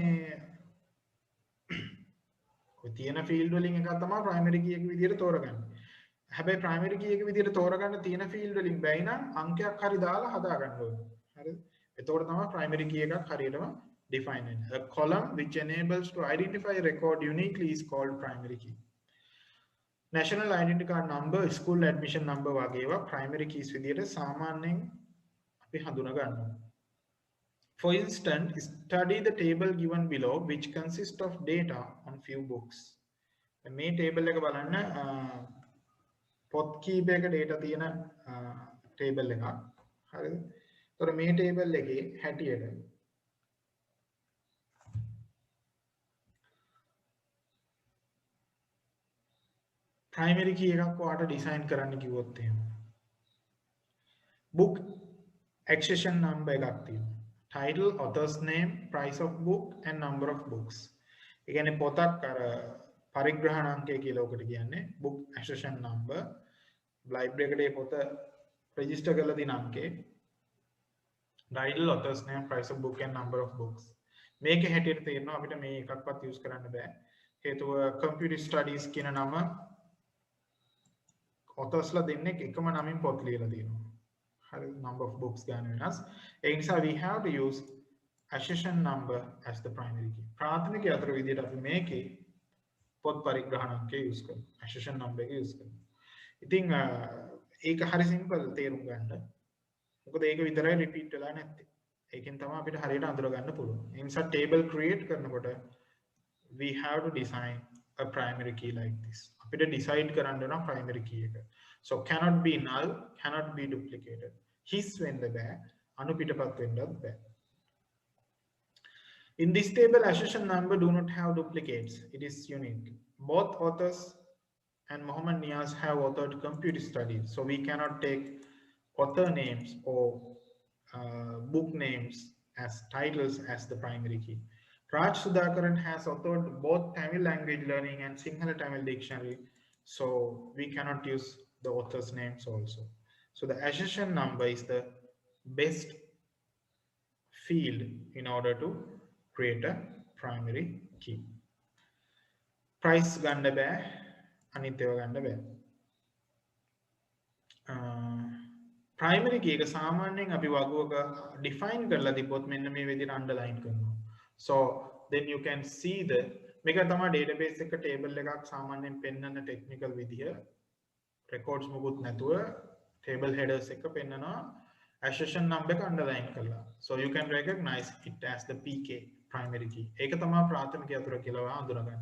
ඔය තියෙන field වලින් එකක් තමයි primary key එක විදියට තෝරගන්නේ. හැබැයි primary key එක විදියට තෝරගන්න තියෙන field වලින් බැයි නම් අංකයක් හරි දාලා හදා ගන්න ඕනේ. හරිද? එතකොට තමයි primary key එකක් හරියටම define වෙන්නේ. A column which enables to identify a record uniquely is called primary key. National identity card number, school admission number වගේ ඒවා primary keys විදියට සාමාන්‍යයෙන් අපි හඳුනා ගන්නවා. For instance, study the table given below which consists of data on few books. මේ table එක බලන්න පොත් කීපයක data තියෙන table එකක්. හරිද? ඒතර මේ table එකේ හැටියට primary key එකක් ඔයාලට design කරන්න කිව්වොත් එහෙම book accession number එකක් තියෙනවා. title, author's name, price of book and number of books. ඒ කියන්නේ පොතක් අර පරිග්‍රහණ අංකය කියලා ඔකට කියන්නේ book accession number. library එකට ඒ පොත register කරලා තියෙන අංකය. title, author's name, price of book and number of books. මේකේ හැටියට තේරෙනවා අපිට මේ එකක්වත් use කරන්න බෑ. හේතුව computer studies කියන නම authors ලා දෙන්නේ එකම නමින් පොත් ලියලා තියෙනවා. හරි number of books ගන්න වෙනස්. ඒ නිසා we have to use accession number as the primary key. ප්‍රාථමික අතර විදියට අපි මේකේ පොත් පරිග්‍රහණ අංකය use කරනවා. accession number එක use කරනවා. ඉතින් ඒක හරි simple තේරුම් ගන්න. මොකද ඒක විතරයි repeat වෙලා නැත්තේ. ඒකෙන් තමයි අපිට හරියට අඳුර ගන්න පුළුවන්. ඒ නිසා table create කරනකොට we have to design a primary key like this. අපිට decide කරන්න වෙනවා primary key එක. So cannot be null, cannot be duplicated. His වෙන්න බෑ, අනු පිටපත් වෙන්නත් බෑ. In this table, accession number do not have duplicates. It is unique. Both authors and Muhammad Niaz have authored computer studies, so we cannot take author names or book names as titles as the primary key. Raj Sudhakaran has authored both Tamil language learning and Sinhala Tamil dictionary, so we cannot use the author's names also. So the accession number is the best field in order to create a primary key. Price ganda bෑ, අනිත් ඒවා ගන්න බෑ. primary key එක සාමාන්‍යයෙන් අපි වගුවක define කරලා තිබ්බොත් මෙන්න මේ විදිහට underline කරනවා. So then you can see the මේක තමයි database එක table එකක් සාමාන්‍යයෙන් පෙන්වන technical විදිය. records මොකුත් නැතුව table headers එක පෙන්නනවා accession number එක underline කරලා. So you can recognize it as the PK primary key. ඒක තමයි ප්‍රාථමික අතුර කියලා ඔයා හඳුනගන්නේ.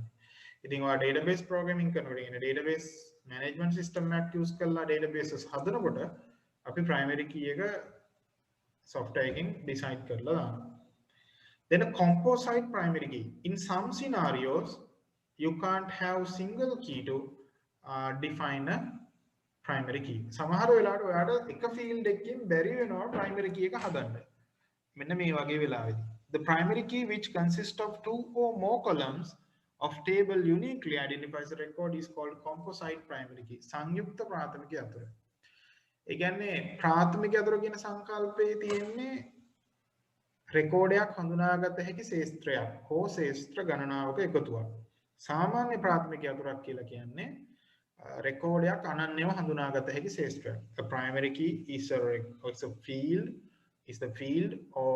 ඉතින් ඔයා database programming කරනකොට ඉන්නේ database management system එකක් use කරලා databases හදනකොට අපි primary key එක software එකෙන් decide කරලා දානවා. Then a composite primary key. In some scenarios, you can't have single key to define a primary key. සමහර වෙලාවට ඔයාට එක field එකකින් බැරි වෙනවා primary key එක හදන්න. මෙන්න මේ වගේ වෙලාවෙදී. The primary key which consists of two or more columns of table uniquely identifies a record is called composite primary key. සංයුක්ත ප්‍රාථමික අතුර. ඒ කියන්නේ ප්‍රාථමික අතුර කියන සංකල්පයේ තියෙන්නේ රෙකෝඩයක් හඳුනාගත හැකි ශේත්‍රයක් හෝ ශේත්‍ර ගණනාවක එකතුවක්. සාමාන්‍ය ප්‍රාථමික අතුරක් කියලා කියන්නේ රෙකෝඩයක් අනන්‍යව හඳුනාගත හැකි ශේෂ්ත්‍රයක්. A primary key is a field is the field or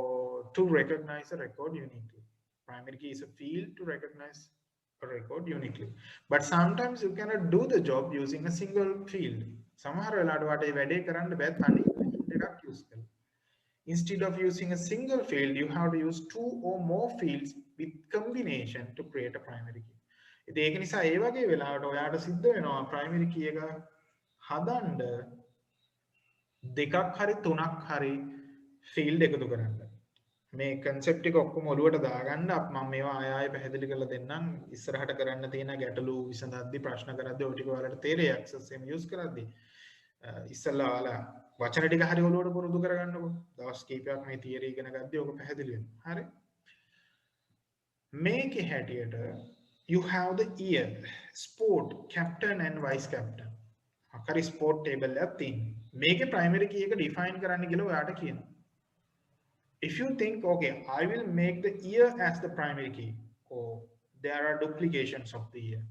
to recognize a record uniquely. Primary key is a field to recognize a record uniquely. But sometimes you cannot do the job using a single field. සමහර වෙලාවට වාට වැඩේ කරන්න බෑ තනි field එකක් use කරලා. Instead of using a single field, you have to use two or more fields with combination to create a primary key. ඉතින් ඒක නිසා ඒ වගේ වෙලාවට ඔයාට සිද්ධ වෙනවා primary key එක හදන්න දෙකක් හරි තුනක් හරි field එකතු කරන්න. මේ concept එක ඔක්කොම ඔලුවට දාගන්න මම මේවා ආය ආය පැහැදිලි කරලා දෙන්නම් ඉස්සරහට කරන්න තියෙන ගැටලු විසඳද්දි ප්‍රශ්න කරද්දි ඔය ටික ඔයාලට තේරෙයි access එහෙම use කරද්දි ඉස්සල්ලා ඔයාලා වචන ටික හරි ඔලුවට පුරුදු කරගන්නකො දවස් කීපයක් මේ තියරි ඉගෙන ගද්දි ඔක පැහැදිලි වෙනවා හරි මේකේ හැටියට you have the year sport captain and vice captain හරි sport table එකක් තියෙනවා මේකේ primary key එක define කරන්න කියලා ඔයාට කියනවා if you think okay I will make the year as the primary key or there are duplications of the year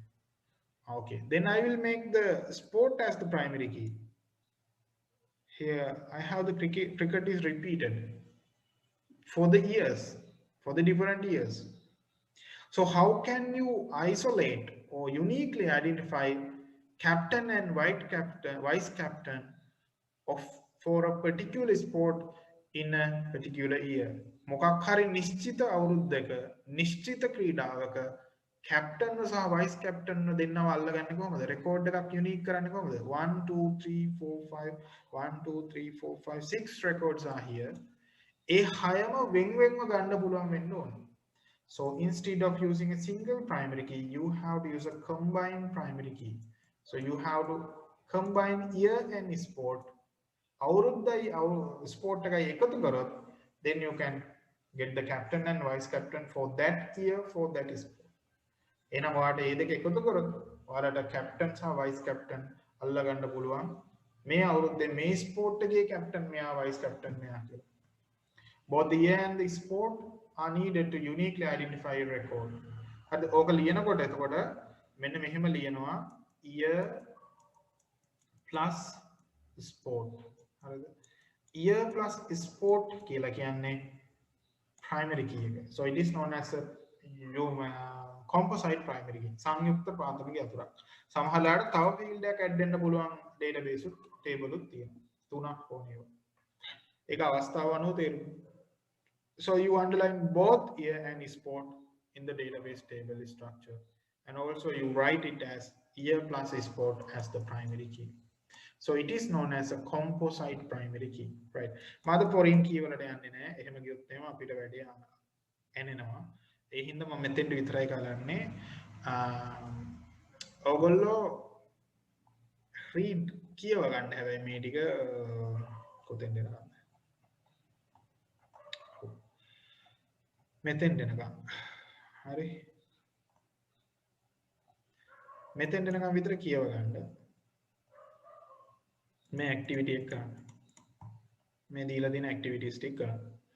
okay then I will make the sport as the primary key. Here I have the cricket is repeated for the years, for the different years. So how can you isolate or uniquely identify captain and vice captain of for a particular sport in a particular year? මොකක් හරි නිශ්චිත අවුරුද්දක නිශ්චිත ක්‍රීඩාවක captain සහ vice captain දෙන්නව අල්ලගන්නේ කොහොමද? Record එකක් unique කරන්නේ කොහොමද? 1 2 3 4 5 1 2 3 4 5 6 records are here. ඒ හයම වෙන් වෙන්ව ගන්න පුළුවන් වෙන්න ඕනේ. So instead of using a single primary key, you have to use a combined primary key. So you have to combine year and sport. අවුරුද්දයි sport එකයි එකතු කරොත් then you can get the captain and vice captain for that year for that sport. එහෙනම් ඔයාලට මේ දෙක එකතු කරොත් ඔයාලට captain සහ vice captain අල්ල ගන්න පුළුවන් මේ අවුරුද්දේ මේ ස්පෝර්ට් එකේ captain මෙයා vice captain මෙයා කියලා. Both the year and the sport are needed to uniquely identify a record. හරිද? ඕක ලියනකොට එතකොට මෙන්න මෙහෙම ලියනවා year plus sport. හරිද? year plus sport කියලා කියන්නේ primary key එක. So it is known as a composite primary key සංයුක්ත ප්‍රාථමික අතුරක් සමහරවිට තව ෆීල්ඩ් එකක් ඇඩ් වෙන්න පුළුවන් database table උත් තියෙනවා තුනක් ඕනේ ඒක අවස්ථාව අනුව තේරුම් so you underline both year and sport in the database table structure and also you write it as year plus sport as the primary key so it is known as a composite primary key right මම foreign key වලට යන්නේ නැහැ එහෙම ගියොත් එහෙම අපිට වැඩි එනවා ඒ හින්දා මම මෙතෙන්ට විතරයි කරන්නේ ඔයගොල්ලෝ රීඩ් කියව ගන්න හැබැයි මේ ටික කොතෙන්ද යනවා මෙතෙන්ට එනකම් හරි මෙතෙන්ට එනකම් විතර කියව ගන්න මේ ඇක්ටිවිටි එක කරන්න මේ දීලා තියෙන ඇක්ටිවිටිස් ටික කරන්න